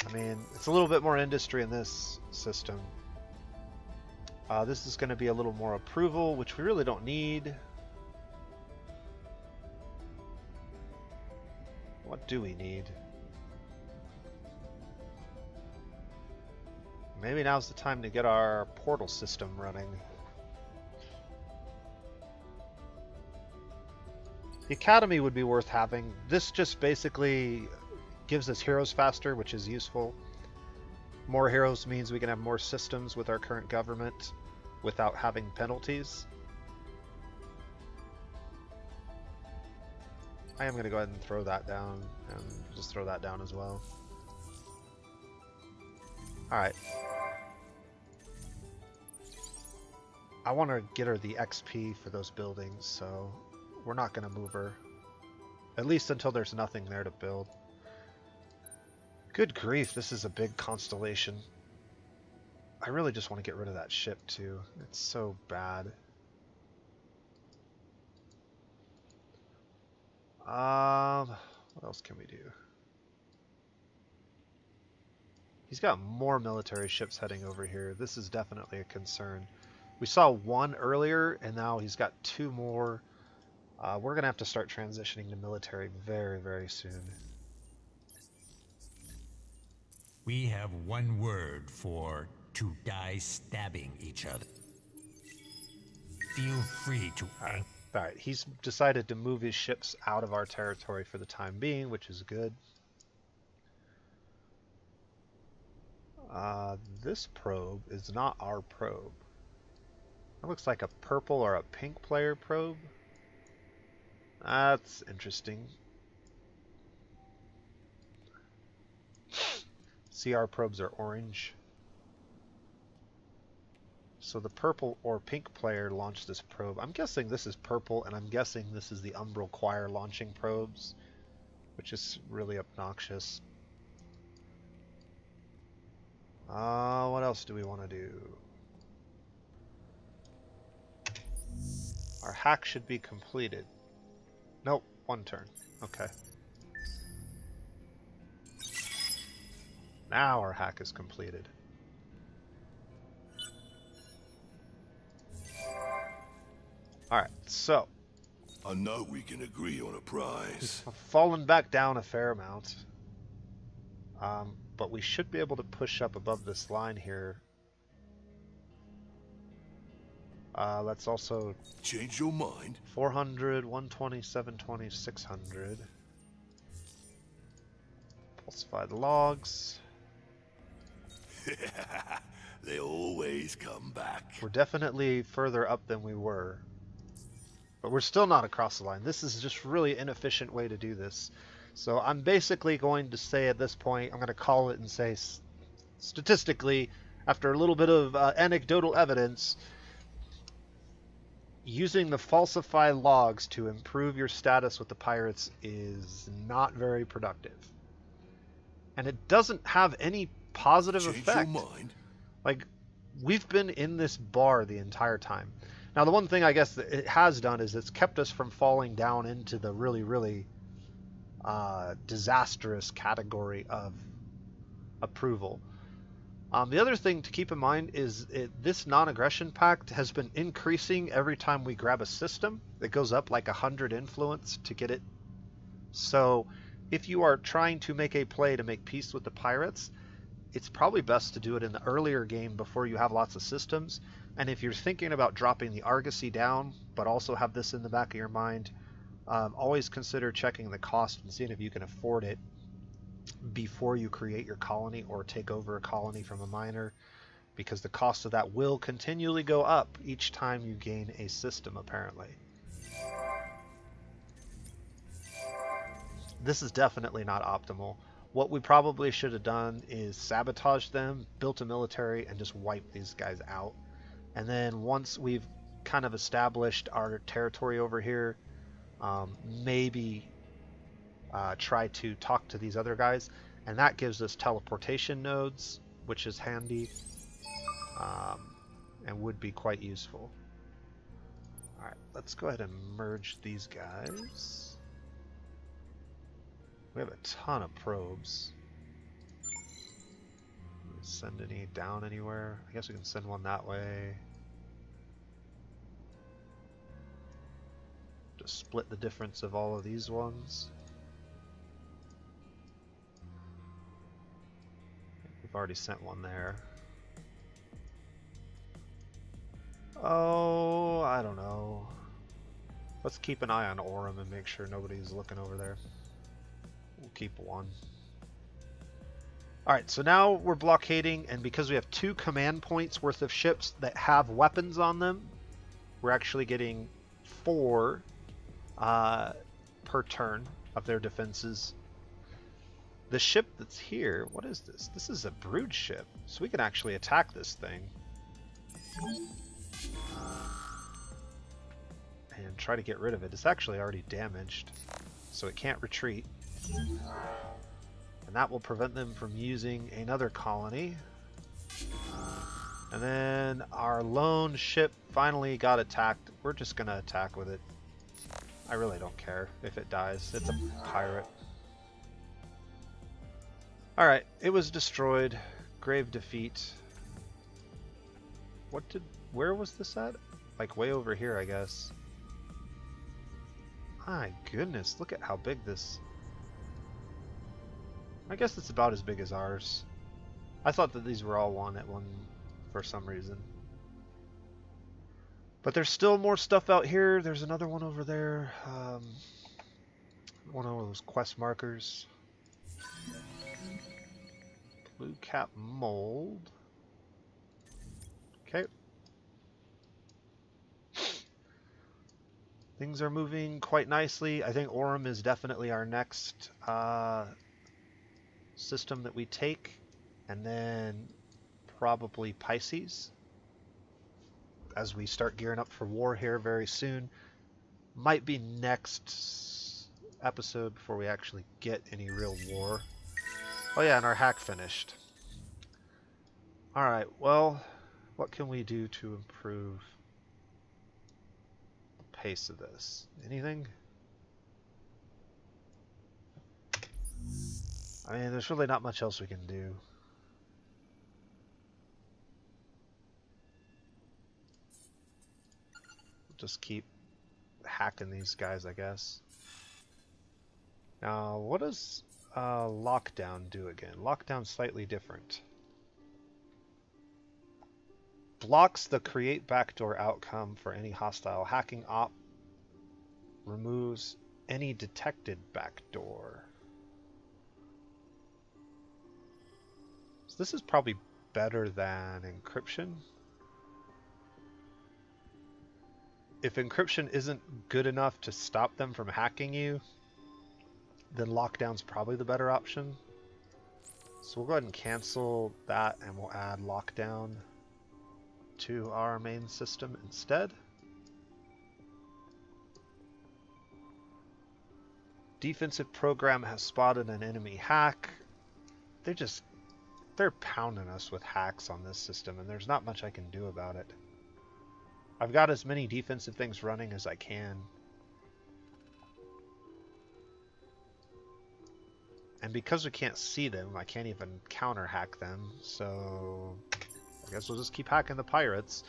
[SPEAKER 1] I mean, it's a little bit more industry in this system. This is going to be a little more approval, which we really don't need. What do we need? Maybe now's the time to get our portal system running. The Academy would be worth having. This just basically gives us heroes faster, which is useful. More heroes means we can have more systems with our current government without having penalties. I am going to go ahead and throw that down, and just throw that down as well. Alright. I want to get her the XP for those buildings, so we're not going to move her. At least until there's nothing there to build. Good grief, this is a big constellation. I really just want to get rid of that ship too. It's so bad. What else can we do? He's got more military ships heading over here. This is definitely a concern. We saw one earlier, and now he's got 2 more. We're going to have to start transitioning to military very, very soon.
[SPEAKER 2] We have one word for to die stabbing each other. Feel free to...
[SPEAKER 1] Alright, he's decided to move his ships out of our territory for the time being, which is good. This probe is not our probe. It looks like a purple or a pink player probe. That's interesting. CR probes are orange. So the purple or pink player launched this probe. I'm guessing this is purple, and I'm guessing this is the Umbral Choir launching probes, which is really obnoxious. What else do we want to do? Our hack should be completed. Nope, 1 turn. Okay. Now our hack is completed. Alright, so
[SPEAKER 3] I know we can agree on a prize.
[SPEAKER 1] I've fallen back down a fair amount. But we should be able to push up above this line here. Let's also...
[SPEAKER 3] Change your mind?
[SPEAKER 1] 400, 120, 720, 600. Falsify the logs.
[SPEAKER 3] They always come back.
[SPEAKER 1] We're definitely further up than we were. But we're still not across the line. This is just really inefficient way to do this. So I'm basically going to say at this point, I'm going to call it and say, statistically, after a little bit of anecdotal evidence, using the falsify logs to improve your status with the pirates is not very productive. And it doesn't have any positive
[SPEAKER 3] Change
[SPEAKER 1] effect.
[SPEAKER 3] your mind?
[SPEAKER 1] Like, we've been in this bar the entire time. Now, the one thing I guess that it has done is it's kept us from falling down into the really, really disastrous category of approval. The other thing to keep in mind is this non-aggression pact has been increasing every time we grab a system. It goes up like 100 influence to get it. So if you are trying to make a play to make peace with the pirates, it's probably best to do it in the earlier game before you have lots of systems. And if you're thinking about dropping the Argosy down, but also have this in the back of your mind, always consider checking the cost and seeing if you can afford it before you create your colony or take over a colony from a miner, because the cost of that will continually go up each time you gain a system, apparently. This is definitely not optimal. What we probably should have done is sabotage them, built a military, and just wipe these guys out. And then once we've kind of established our territory over here, maybe try to talk to these other guys, and that gives us teleportation nodes, which is handy and would be quite useful. Alright, let's go ahead and merge these guys. We have a ton of probes. Send any down anywhere? I guess we can send one that way. Just split the difference of all of these ones. We've already sent one there. Oh, I don't know. Let's keep an eye on Orem and make sure nobody's looking over there. We'll keep one. Alright, so now we're blockading, and because we have 2 command points worth of ships that have weapons on them, we're actually getting 4 per turn of their defenses. The ship that's here, what is this? This is a brood ship, so we can actually attack this thing. And try to get rid of it. It's actually already damaged, so it can't retreat. And that will prevent them from using another colony. And then our lone ship finally got attacked. We're just going to attack with it. I really don't care if it dies. It's a pirate. Alright, it was destroyed. Grave defeat. Where was this at? Like way over here, I guess. My goodness, look at how big this... I guess it's about as big as ours. I thought that these were all one at one for some reason. But there's still more stuff out here. There's another one over there. One of those quest markers. Blue cap mold. Okay. Things are moving quite nicely. I think Orem is definitely our next system that we take, and then probably Pisces as we start gearing up for war here very soon. Might be next episode before we actually get any real war. Oh yeah, and our hack finished. Alright, well, what can we do to improve the pace of this? Anything? I mean, there's really not much else we can do. Just keep hacking these guys, I guess. Now, what does lockdown do again? Lockdown's slightly different. Blocks the create backdoor outcome for any hostile hacking op. Removes any detected backdoor. So this is probably better than encryption. If encryption isn't good enough to stop them from hacking you, then lockdown's probably the better option. So we'll go ahead and cancel that and we'll add lockdown to our main system instead. Defensive program has spotted an enemy hack. They're pounding us with hacks on this system, and there's not much I can do about it. I've got as many defensive things running as I can. And because we can't see them, I can't even counter hack them, so I guess we'll just keep hacking the pirates.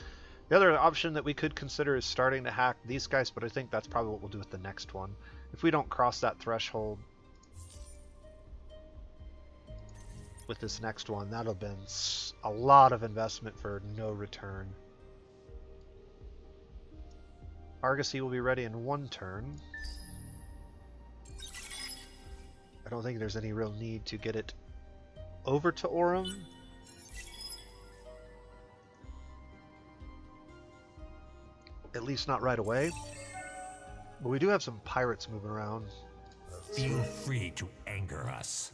[SPEAKER 1] The other option that we could consider is starting to hack these guys, but I think that's probably what we'll do with the next one. If we don't cross that threshold with this next one, that'll have been a lot of investment for no return. Argosy will be ready in 1 turn. I don't think there's any real need to get it over to Orem. At least not right away. But we do have some pirates moving around.
[SPEAKER 2] Feel free to anger us.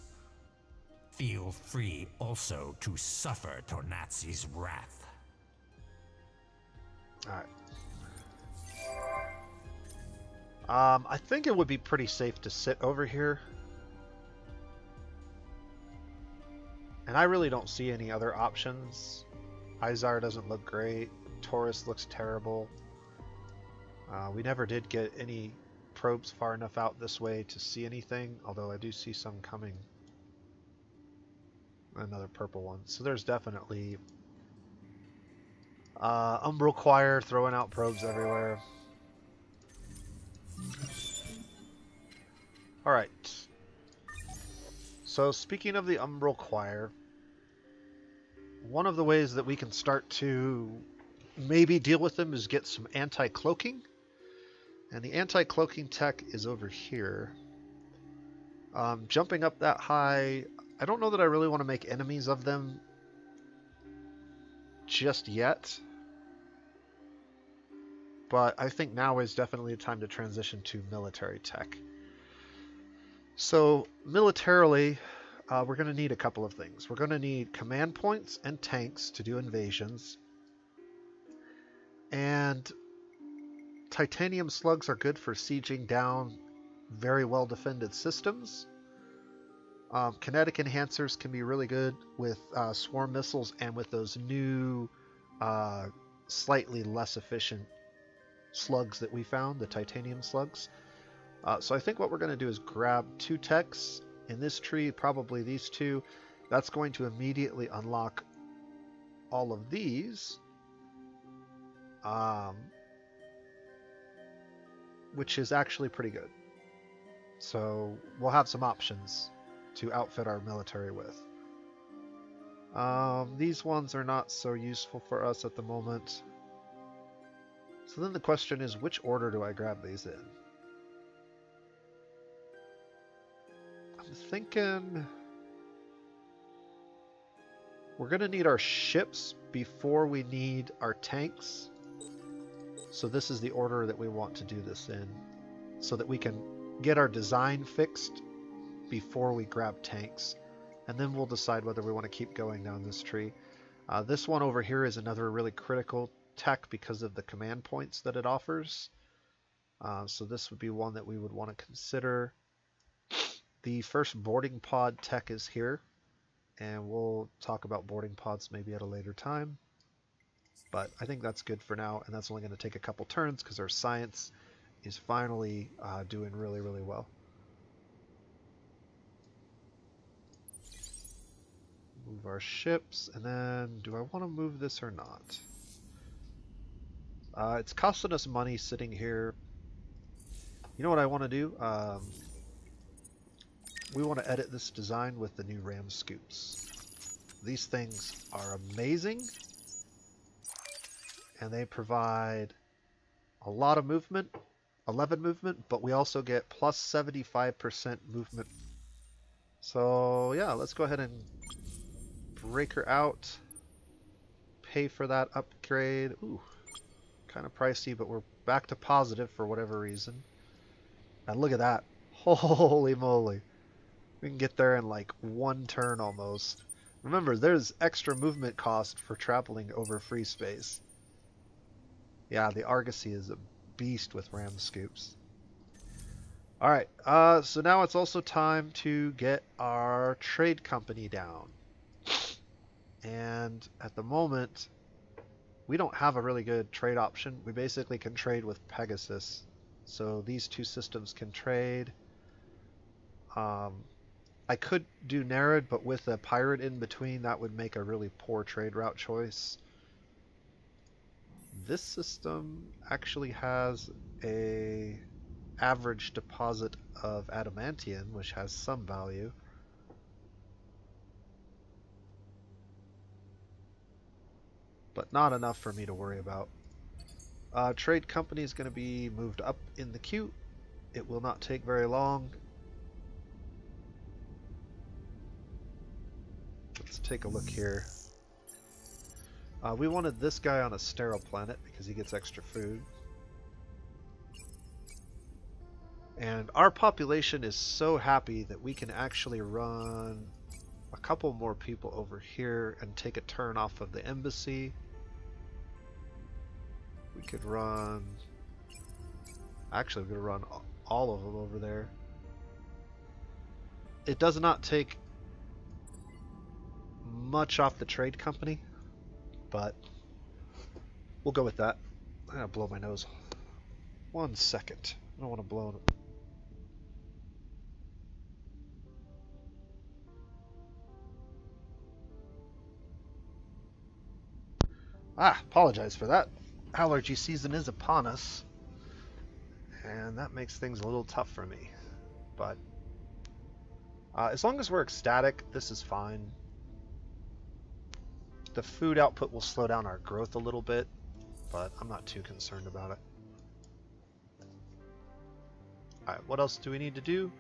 [SPEAKER 2] Feel free also to suffer Tornazi's wrath.
[SPEAKER 1] Alright. I think it would be pretty safe to sit over here. And I really don't see any other options. Izar doesn't look great. Taurus looks terrible. We never did get any probes far enough out this way to see anything, although I do see some coming. Another purple one. So there's definitely Umbral Choir throwing out probes everywhere. Alright. So speaking of the Umbral Choir, one of the ways that we can start to maybe deal with them is get some anti-cloaking. And the anti-cloaking tech is over here. Jumping up that high, I don't know that I really want to make enemies of them just yet. But I think now is definitely a time to transition to military tech. So militarily, we're going to need a couple of things. We're going to need command points and tanks to do invasions. And titanium slugs are good for sieging down very well defended systems. Kinetic enhancers can be really good with swarm missiles and with those new slightly less efficient slugs that we found, the titanium slugs. So I think what we're going to do is grab 2 techs in this tree, probably these 2. That's going to immediately unlock all of these. Which is actually pretty good. So we'll have some options to outfit our military with. These ones are not so useful for us at the moment. So then the question is, which order do I grab these in? I'm thinking we're going to need our ships before we need our tanks. So this is the order that we want to do this in, so that we can get our design fixed before we grab tanks. And then we'll decide whether we want to keep going down this tree. This one over here is another really critical tech because of the command points that it offers. So this would be one that we would want to consider. The first boarding pod tech is here, and we'll talk about boarding pods maybe at a later time. But I think that's good for now, and that's only going to take a couple turns because our science is finally doing really, really well. Move our ships, and then do I want to move this or not? It's costing us money sitting here. You know what I want to do? We want to edit this design with the new ram scoops. These things are amazing, and they provide a lot of movement, 11 movement, but we also get plus 75% movement. So yeah, let's go ahead and break her out, pay for that upgrade. Ooh, kind of pricey, but we're back to positive for whatever reason. And look at that. Holy moly. We can get there in like one turn almost. Remember, there's extra movement cost for traveling over free space. Yeah, the Argosy is a beast with ram scoops. Alright, so now it's also time to get our trade company down. And at the moment, we don't have a really good trade option. We basically can trade with Pegasus. So these two systems can trade. I could do Nerid, but with a pirate in between, that would make a really poor trade route choice. This system actually has a average deposit of adamantium, which has some value. But not enough for me to worry about. Trade company is going to be moved up in the queue. It will not take very long. Let's take a look here. We wanted this guy on a sterile planet because he gets extra food. And our population is so happy that we can actually run a couple more people over here and take a turn off of the embassy. We could run... Actually, we're going to run all of them over there. It does not take much off the trade company, but we'll go with that. I'm going to blow my nose. 1 second. I don't want to blow it. Apologize for that. Allergy season is upon us, and that makes things a little tough for me. But as long as we're ecstatic, this is fine. The food output will slow down our growth a little bit, but I'm not too concerned about it. Alright, what else do we need to do?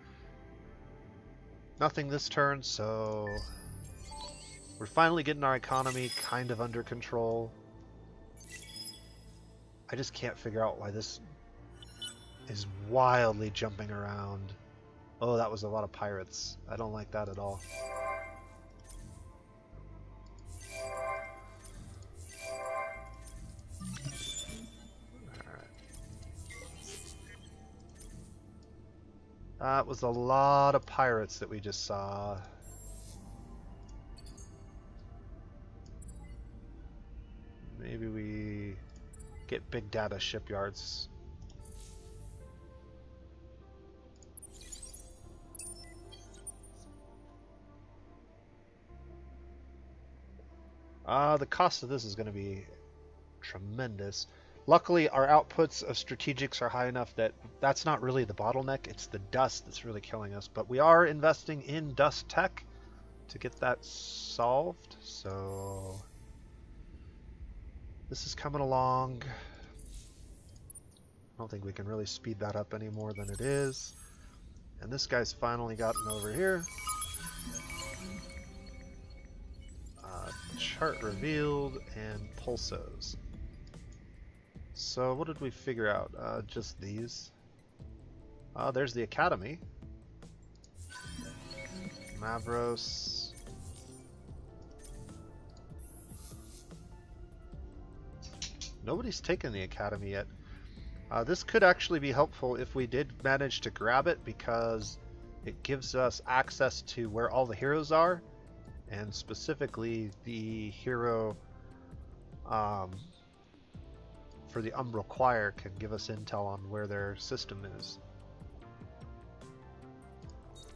[SPEAKER 1] Nothing this turn, so we're finally getting our economy kind of under control. I just can't figure out why this is wildly jumping around. Oh, that was a lot of pirates. I don't like that at all. Alright. That was a lot of pirates that we just saw. Maybe we get big data shipyards. The cost of this is going to be tremendous. Luckily, our outputs of strategics are high enough that that's not really the bottleneck. It's the dust that's really killing us. But we are investing in dust tech to get that solved. So this is coming along. I don't think we can really speed that up any more than it is. And this guy's finally gotten over here. Chart revealed and pulsos. So what did we figure out? Just these. There's the Academy. Mavros. Nobody's taken the Academy yet. This could actually be helpful if we did manage to grab it, because it gives us access to where all the heroes are, and specifically the hero for the Umbral Choir can give us intel on where their system is.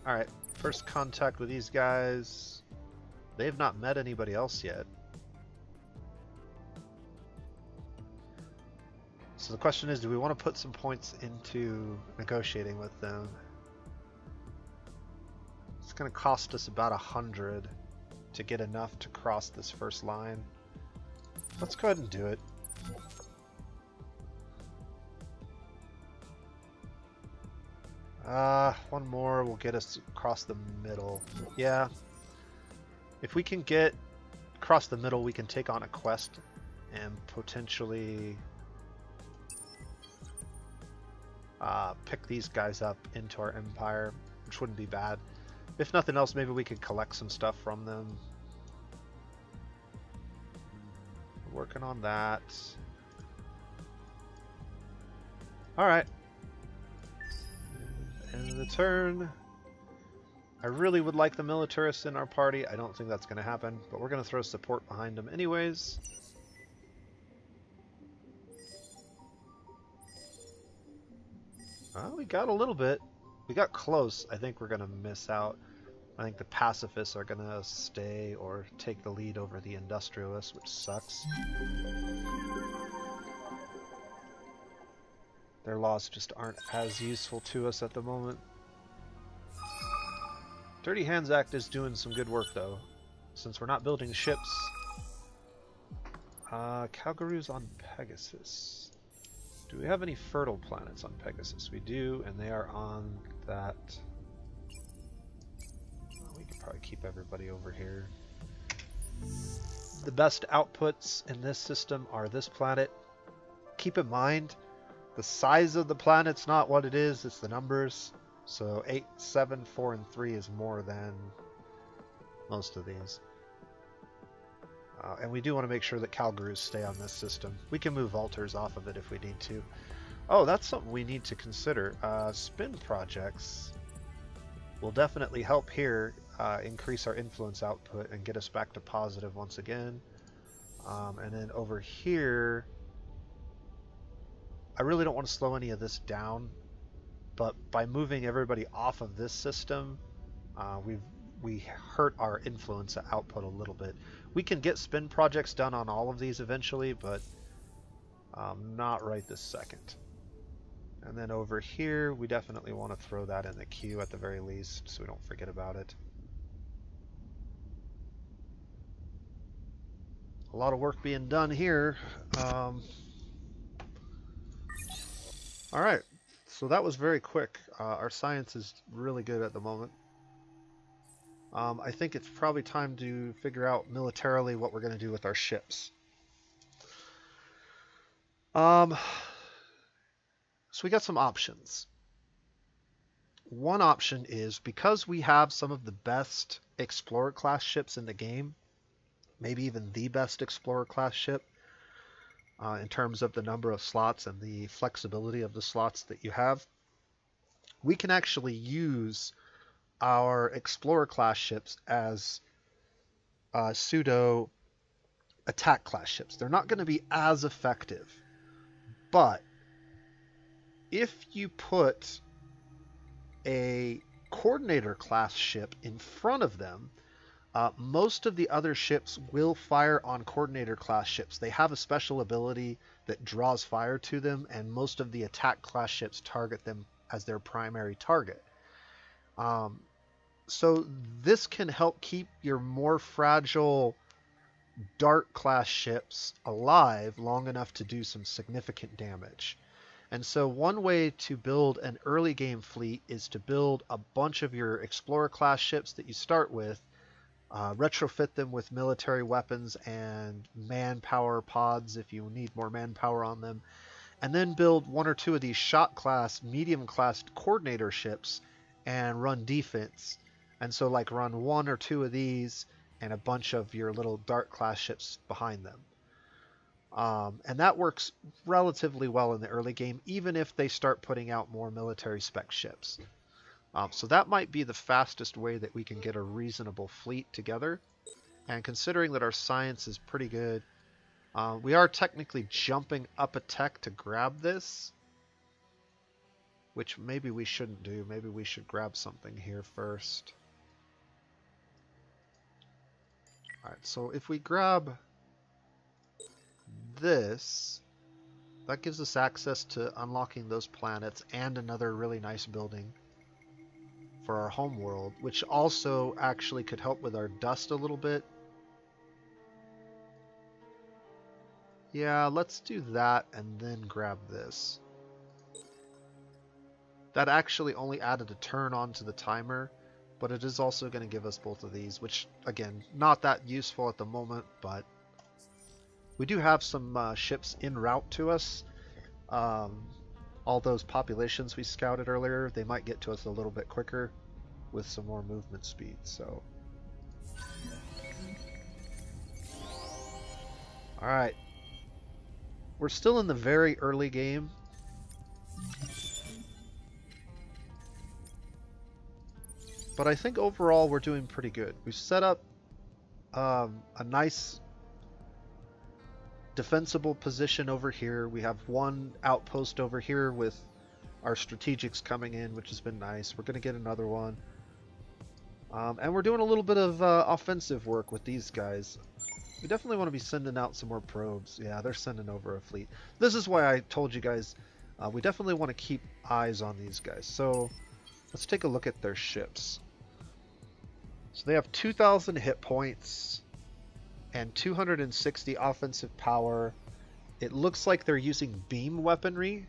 [SPEAKER 1] Alright, first contact with these guys. They've not met anybody else yet. So the question is, do we want to put some points into negotiating with them? It's going to cost us about 100 to get enough to cross this first line. Let's go ahead and do it. One more will get us across the middle. Yeah. If we can get across the middle, we can take on a quest and potentially pick these guys up into our empire, which wouldn't be bad. If nothing else, maybe we could collect some stuff from them. Working on that. Alright. End of the turn. I really would like the militarists in our party. I don't think that's going to happen, but we're going to throw support behind them anyways. Well, we got a little bit. We got close. I think we're going to miss out. I think the pacifists are going to stay or take the lead over the industrialists, which sucks. Their laws just aren't as useful to us at the moment. Dirty Hands Act is doing some good work, though. Since we're not building ships. Calgary's on Pegasus. Do we have any fertile planets on Pegasus? We do, and they are on that... We could probably keep everybody over here. The best outputs in this system are this planet. Keep in mind, the size of the planet's not what it is, it's the numbers. So 8, 7, 4, and 3 is more than most of these. And we do want to make sure that Calgaroos stay on this system. We can move altars off of it if we need to. Oh, that's something we need to consider. Spin projects will definitely help here increase our influence output and get us back to positive once again. And then over here, I really don't want to slow any of this down. But by moving everybody off of this system, we hurt our influence output a little bit. We can get spin projects done on all of these eventually, but not right this second. And then over here, we definitely want to throw that in the queue at the very least, so we don't forget about it. A lot of work being done here. Alright. So that was very quick. Our science is really good at the moment. I think it's probably time to figure out militarily what we're going to do with our ships. So we got some options. One option is, because we have some of the best Explorer class ships in the game, maybe even the best Explorer class ship, in terms of the number of slots and the flexibility of the slots that you have, we can actually use our Explorer class ships as pseudo attack class ships. They're not going to be as effective, but if you put a coordinator class ship in front of them, most of the other ships will fire on coordinator class ships. They have a special ability that draws fire to them, and most of the attack class ships target them as their primary target. So this can help keep your more fragile Dart class ships alive long enough to do some significant damage. And so one way to build an early game fleet is to build a bunch of your Explorer class ships that you start with, retrofit them with military weapons and manpower pods if you need more manpower on them, and then build one or two of these shot class, medium class coordinator ships and run defense. And so like run one or two of these and a bunch of your little Dart class ships behind them. And that works relatively well in the early game, even if they start putting out more military spec ships. So that might be the fastest way that we can get a reasonable fleet together. And considering that our science is pretty good, we are technically jumping up a tech to grab this, which maybe we shouldn't do. Maybe we should grab something here first. Alright, so if we grab this, that gives us access to unlocking those planets and another really nice building for our home world, which also actually could help with our dust a little bit. Yeah, let's do that and then grab this. That actually only added a turn onto the timer, but it is also going to give us both of these, which, again, not that useful at the moment, but we do have some ships en route to us. All those populations we scouted earlier, they might get to us a little bit quicker with some more movement speed, so. Alright. We're still in the very early game. But I think overall we're doing pretty good. We've set up a nice defensible position over here. We have one outpost over here with our strategics coming in, which has been nice. We're going to get another one. And we're doing a little bit of offensive work with these guys. We definitely want to be sending out some more probes. Yeah, they're sending over a fleet. This is why I told you guys we definitely want to keep eyes on these guys. So let's take a look at their ships. So they have 2,000 hit points and 260 offensive power. It looks like they're using beam weaponry.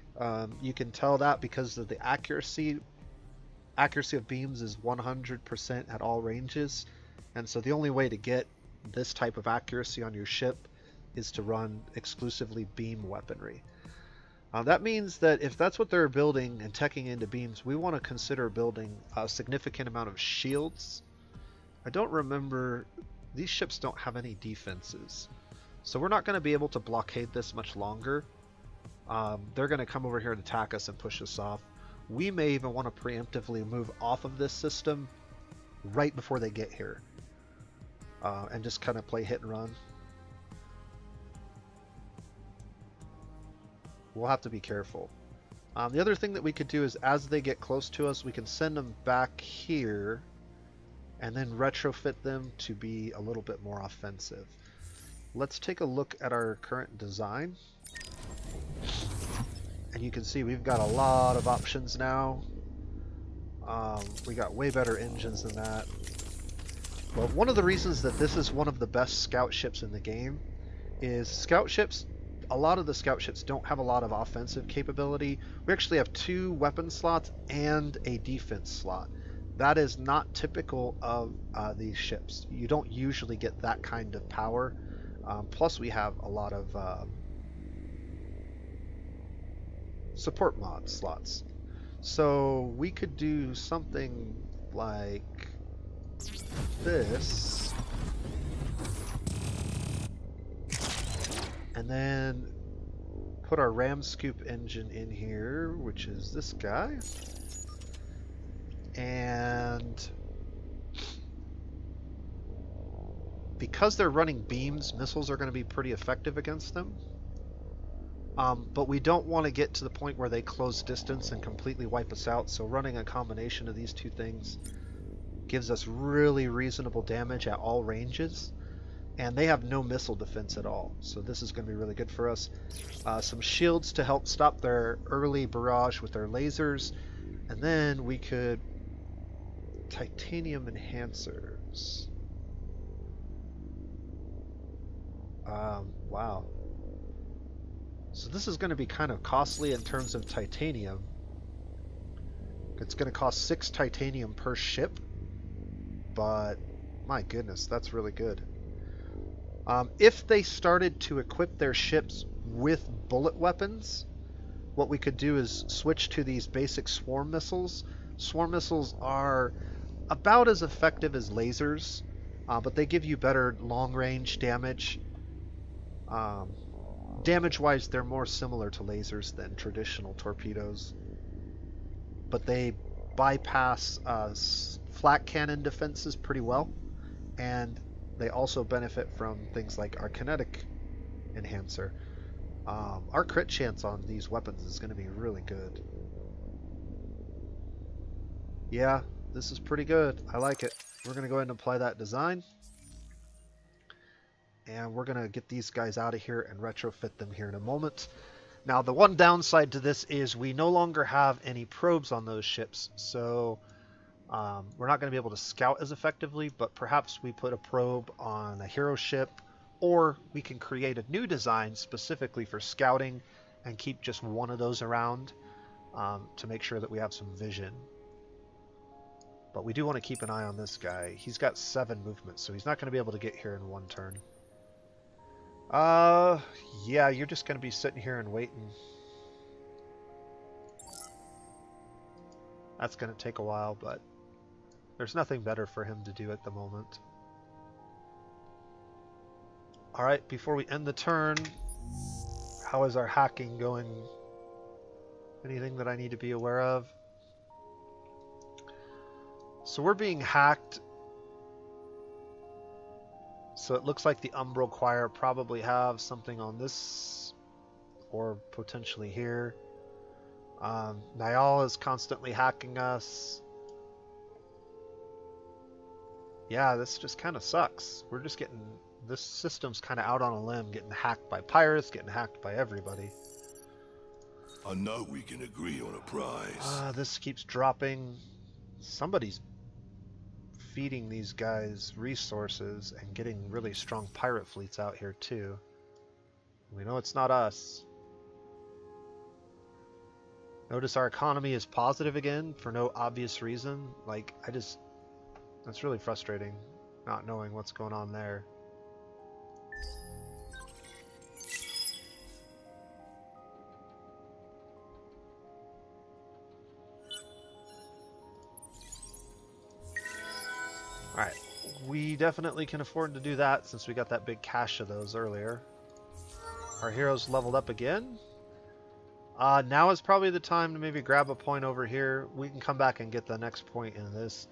[SPEAKER 1] You can tell that because of the accuracy. Accuracy of beams is 100% at all ranges. And so the only way to get this type of accuracy on your ship is to run exclusively beam weaponry. That means that if that's what they're building and teching into beams, we want to consider building a significant amount of shields. I don't remember, these ships don't have any defenses, so we're not going to be able to blockade this much longer. They're going to come over here and attack us and push us off. We may even want to preemptively move off of this system right before they get here, and just kind of play hit and run. We'll have to be careful. The other thing that we could do is as they get close to us, we can send them back here and then retrofit them to be a little bit more offensive. Let's take a look at our current design. And you can see we've got a lot of options now. We got way better engines than that. But one of the reasons that this is one of the best scout ships in the game is scout ships, a lot of the scout ships don't have a lot of offensive capability. We actually have 2 weapon slots and a defense slot. That is not typical of these ships. You don't usually get that kind of power. Plus we have a lot of support mod slots. So we could do something like this. And then put our ram scoop engine in here, which is this guy. And because they're running beams, missiles are going to be pretty effective against them. But we don't want to get to the point where they close distance and completely wipe us out, so running a combination of these two things gives us really reasonable damage at all ranges. And they have no missile defense at all, so this is going to be really good for us. Some shields to help stop their early barrage with their lasers, and then we could titanium enhancers. Wow. So this is going to be kind of costly in terms of titanium. It's going to cost 6 titanium per ship, but my goodness, that's really good. If they started to equip their ships with bullet weapons, what we could do is switch to these basic swarm missiles. Swarm missiles are about as effective as lasers, but they give you better long-range damage. Damage-wise, they're more similar to lasers than traditional torpedoes, but they bypass flak cannon defenses pretty well, and they also benefit from things like our kinetic enhancer. Our crit chance on these weapons is going to be really good. Yeah, this is pretty good. I like it. We're going to go ahead and apply that design. And we're going to get these guys out of here and retrofit them here in a moment. Now, the one downside to this is we no longer have any probes on those ships, so we're not going to be able to scout as effectively, but perhaps we put a probe on a hero ship, or we can create a new design specifically for scouting and keep just one of those around to make sure that we have some vision. But we do want to keep an eye on this guy. He's got 7 movements, so he's not going to be able to get here in one turn. Yeah, you're just going to be sitting here and waiting. That's going to take a while, but there's nothing better for him to do at the moment. Alright, before we end the turn, how is our hacking going? Anything that I need to be aware of? So we're being hacked. So it looks like the Umbral Choir probably have something on this, or potentially here. Niall is constantly hacking us. Yeah, this just kind of sucks. We're just getting... This system's kind of out on a limb, getting hacked by pirates, getting hacked by everybody.
[SPEAKER 3] I know we can agree on a price.
[SPEAKER 1] This keeps dropping. Somebody's feeding these guys resources and getting really strong pirate fleets out here too. We know it's not us. Notice our economy is positive again for no obvious reason. Like, that's really frustrating, not knowing what's going on there. Alright, we definitely can afford to do that since we got that big cache of those earlier. Our heroes leveled up again. Now is probably the time to maybe grab a point over here. We can come back and get the next point in this.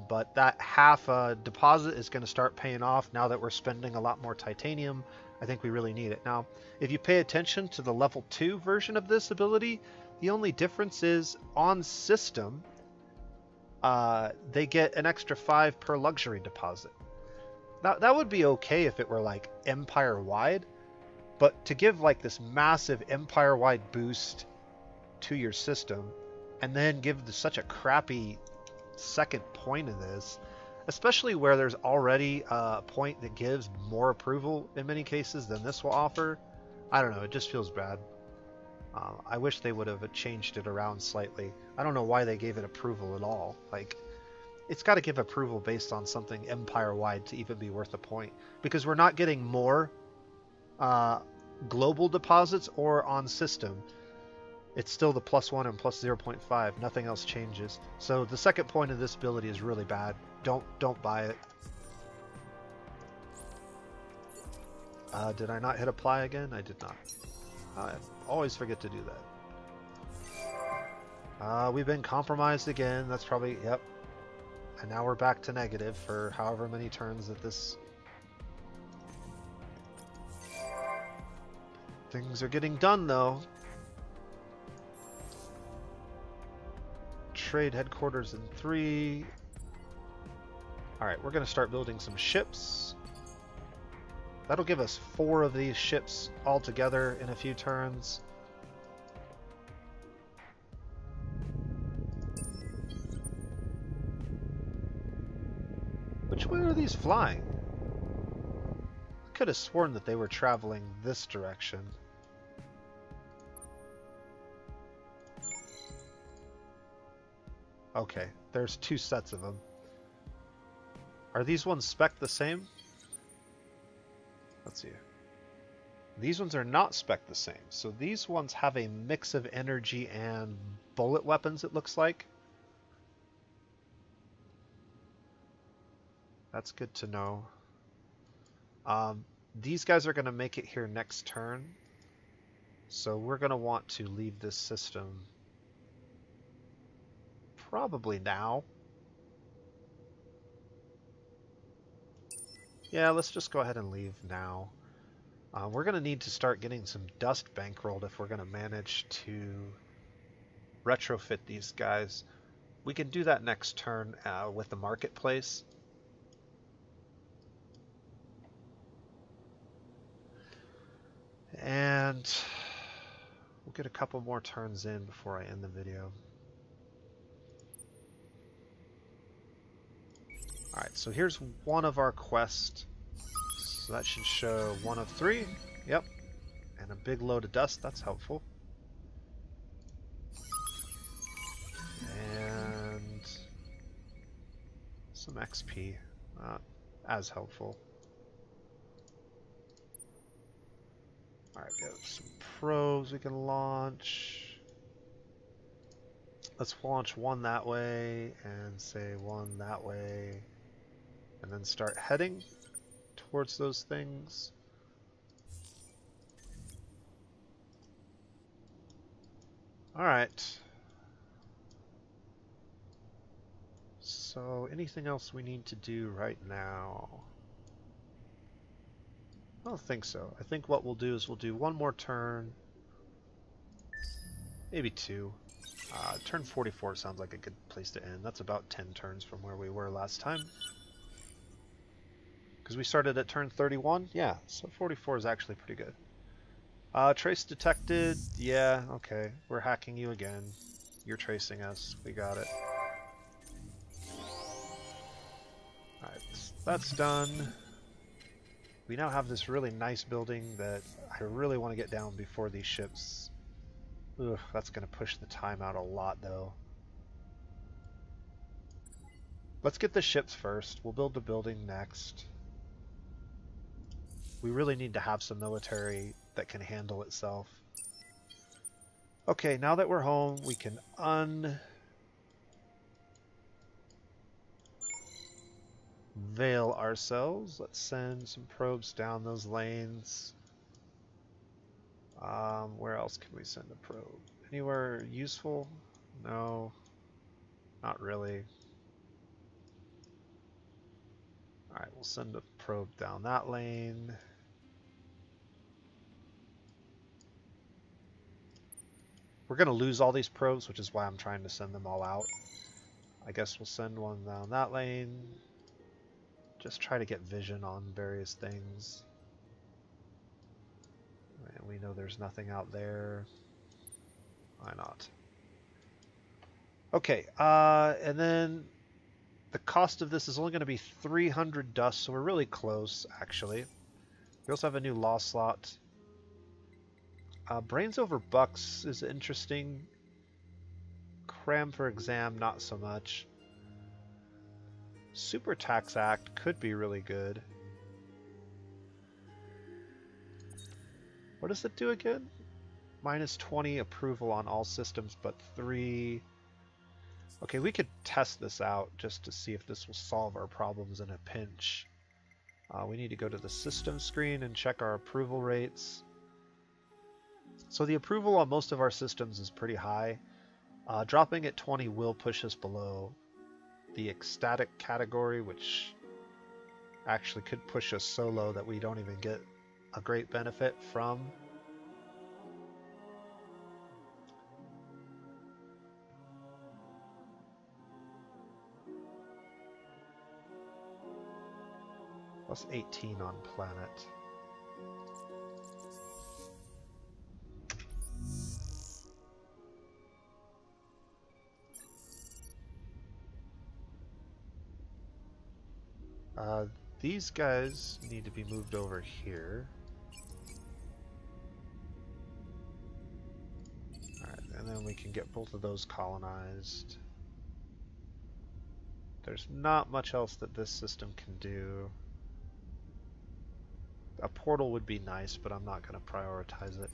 [SPEAKER 1] But that half deposit is going to start paying off now that we're spending a lot more titanium. I think we really need it. Now, if you pay attention to the level 2 version of this ability, the only difference is on system, they get an extra 5 per luxury deposit. That would be okay if it were like empire-wide, but to give like this massive empire-wide boost to your system and then give such a crappy second point of this, especially where there's already a point that gives more approval in many cases than this will offer, I don't know, it just feels bad. I wish they would have changed it around slightly. I don't know why they gave it approval at all. Like, it's got to give approval based on something empire-wide to even be worth a point. Because we're not getting more global deposits or on system. It's still the +1 and +0.5. Nothing else changes. So the second point of this ability is really bad. Don't buy it. Did I not hit apply again? I did not. I always forget to do that. We've been compromised again. That's probably, yep. And now we're back to negative for however many turns that this... Things are getting done, though. Trade headquarters in 3. Alright, we're going to start building some ships. That'll give us 4 of these ships all together in a few turns. Which way are these flying? I could have sworn that they were traveling this direction. Okay, there's 2 sets of them. Are these ones spec'd the same? Let's see. These ones are not spec'd the same. So these ones have a mix of energy and bullet weapons, it looks like. That's good to know. These guys are going to make it here next turn. So we're going to want to leave this system probably now. Yeah, let's just go ahead and leave now. We're going to need to start getting some dust bankrolled if we're going to manage to retrofit these guys. We can do that next turn with the marketplace. And get a couple more turns in before I end the video. Alright, so here's one of our quests. So that should show 1 of 3. Yep. And a big load of dust, that's helpful. And some XP. Not as helpful. Alright, we have some probes we can launch. Let's launch one that way and say one that way. And then start heading towards those things. Alright. So, anything else we need to do right now? I don't think so. I think what we'll do is we'll do one more turn. Maybe 2. Turn 44 sounds like a good place to end. That's about 10 turns from where we were last time. Because we started at turn 31? Yeah, so 44 is actually pretty good. Trace detected. Yeah, okay. We're hacking you again. You're tracing us. We got it. Alright, that's done. We now have this really nice building that I really want to get down before these ships. Ugh, that's going to push the time out a lot, though. Let's get the ships first. We'll build the building next. We really need to have some military that can handle itself. Okay, now that we're home, we can unveil ourselves. Let's send some probes down those lanes. Where else can we send a probe? Anywhere useful? No, not really. Alright, we'll send a probe down that lane. We're going to lose all these probes, which is why I'm trying to send them all out. I guess we'll send one down that lane. Just try to get vision on various things. And we know there's nothing out there. Why not? Okay, and then the cost of this is only going to be 300 dust, so we're really close, actually. We also have a new law slot. Brains over bucks is interesting. Cram for exam, not so much. Super Tax Act could be really good. What does it do again? Minus 20 approval on all systems but 3. Okay, we could test this out just to see if this will solve our problems in a pinch. We need to go to the system screen and check our approval rates. So the approval on most of our systems is pretty high. Dropping at 20 will push us below the ecstatic category, which actually could push us so low that we don't even get a great benefit from. Plus 18 on planet. These guys need to be moved over here. Alright, and then we can get both of those colonized. There's not much else that this system can do. A portal would be nice, but I'm not going to prioritize it.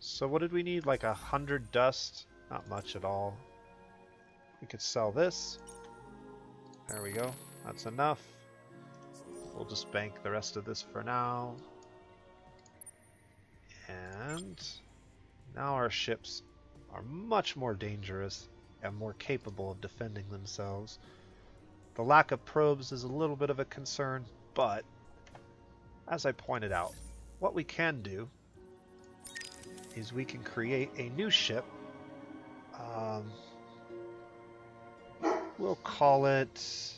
[SPEAKER 1] So what did we need? Like 100 dust? Not much at all. We could sell this. There we go. That's enough. We'll just bank the rest of this for now. And now our ships are much more dangerous and more capable of defending themselves. The lack of probes is a little bit of a concern, but as I pointed out, what we can do is we can create a new ship. We'll call it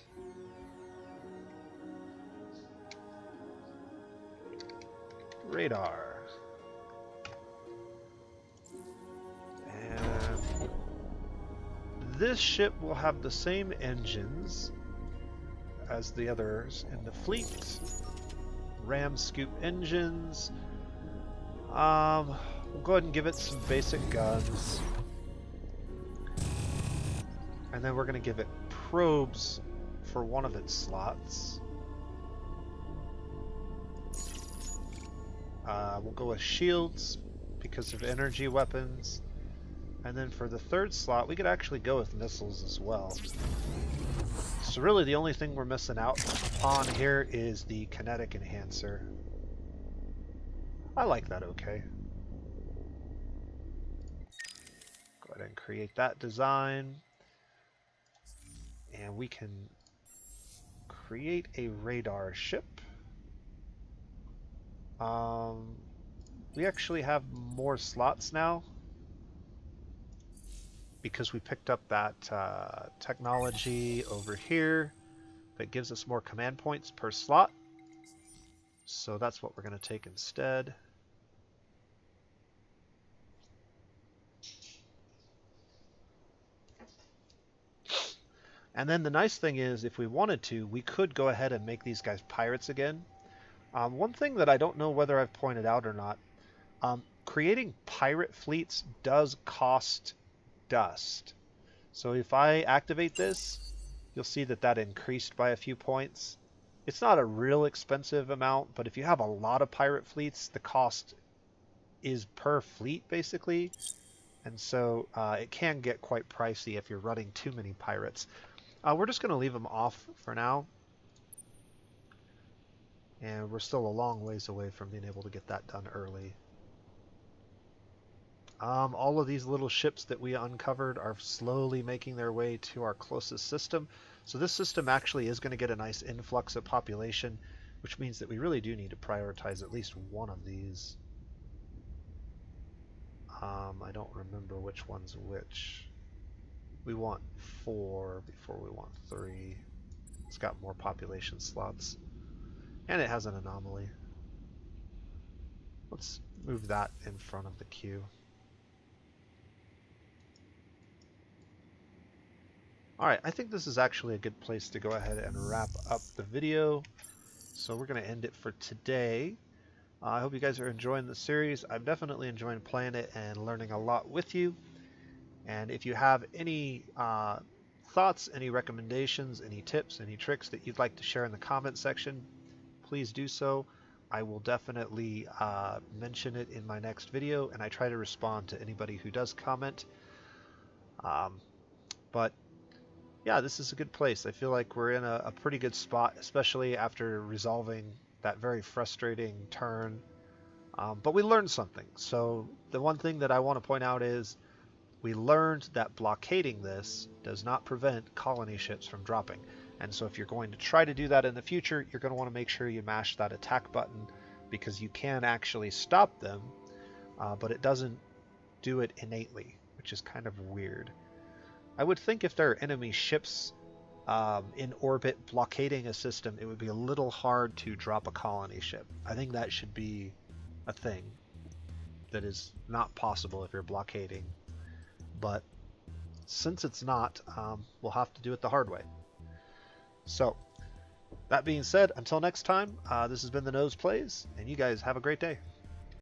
[SPEAKER 1] radar. And this ship will have the same engines as the others in the fleet. Ram scoop engines. We'll go ahead and give it some basic guns. And then we're going to give it probes for one of its slots. We'll go with shields because of energy weapons. And then for the third slot, we could actually go with missiles as well. So really the only thing we're missing out on here is the kinetic enhancer. I like that okay. Go ahead and create that design. And we can create a radar ship. We actually have more slots now because we picked up that technology over here that gives us more command points per slot. So that's what we're going to take instead. And then the nice thing is, if we wanted to, we could go ahead and make these guys pirates again. One thing that I don't know whether I've pointed out or not, creating pirate fleets does cost dust. So if I activate this, you'll see that that increased by a few points. It's not a real expensive amount, but if you have a lot of pirate fleets, the cost is per fleet basically. And so it can get quite pricey if you're running too many pirates. We're just going to leave them off for now. And we're still a long ways away from being able to get that done early. All of these little ships that we uncovered are slowly making their way to our closest system. So this system actually is going to get a nice influx of population, which means that we really do need to prioritize at least one of these. I don't remember which one's which. We want 4 before we want 3. It's got more population slots. And it has an anomaly. Let's move that in front of the queue. Alright, I think this is actually a good place to go ahead and wrap up the video. So we're going to end it for today. I hope you guys are enjoying the series. I'm definitely enjoying playing it and learning a lot with you. And if you have any thoughts, any recommendations, any tips, any tricks that you'd like to share in the comment section, please do so. I will definitely mention it in my next video, and I try to respond to anybody who does comment. But yeah, this is a good place. I feel like we're in a pretty good spot, especially after resolving that very frustrating turn. But we learned something. So the one thing that I want to point out is we learned that blockading this does not prevent colony ships from dropping. And so if you're going to try to do that in the future, you're going to want to make sure you mash that attack button, because you can actually stop them, but it doesn't do it innately, which is kind of weird. I would think if there are enemy ships in orbit blockading a system, it would be a little hard to drop a colony ship. I think that should be a thing that is not possible if you're blockading. But since it's not, we'll have to do it the hard way. So, that being said, until next time, this has been The Nose Plays, and you guys have a great day.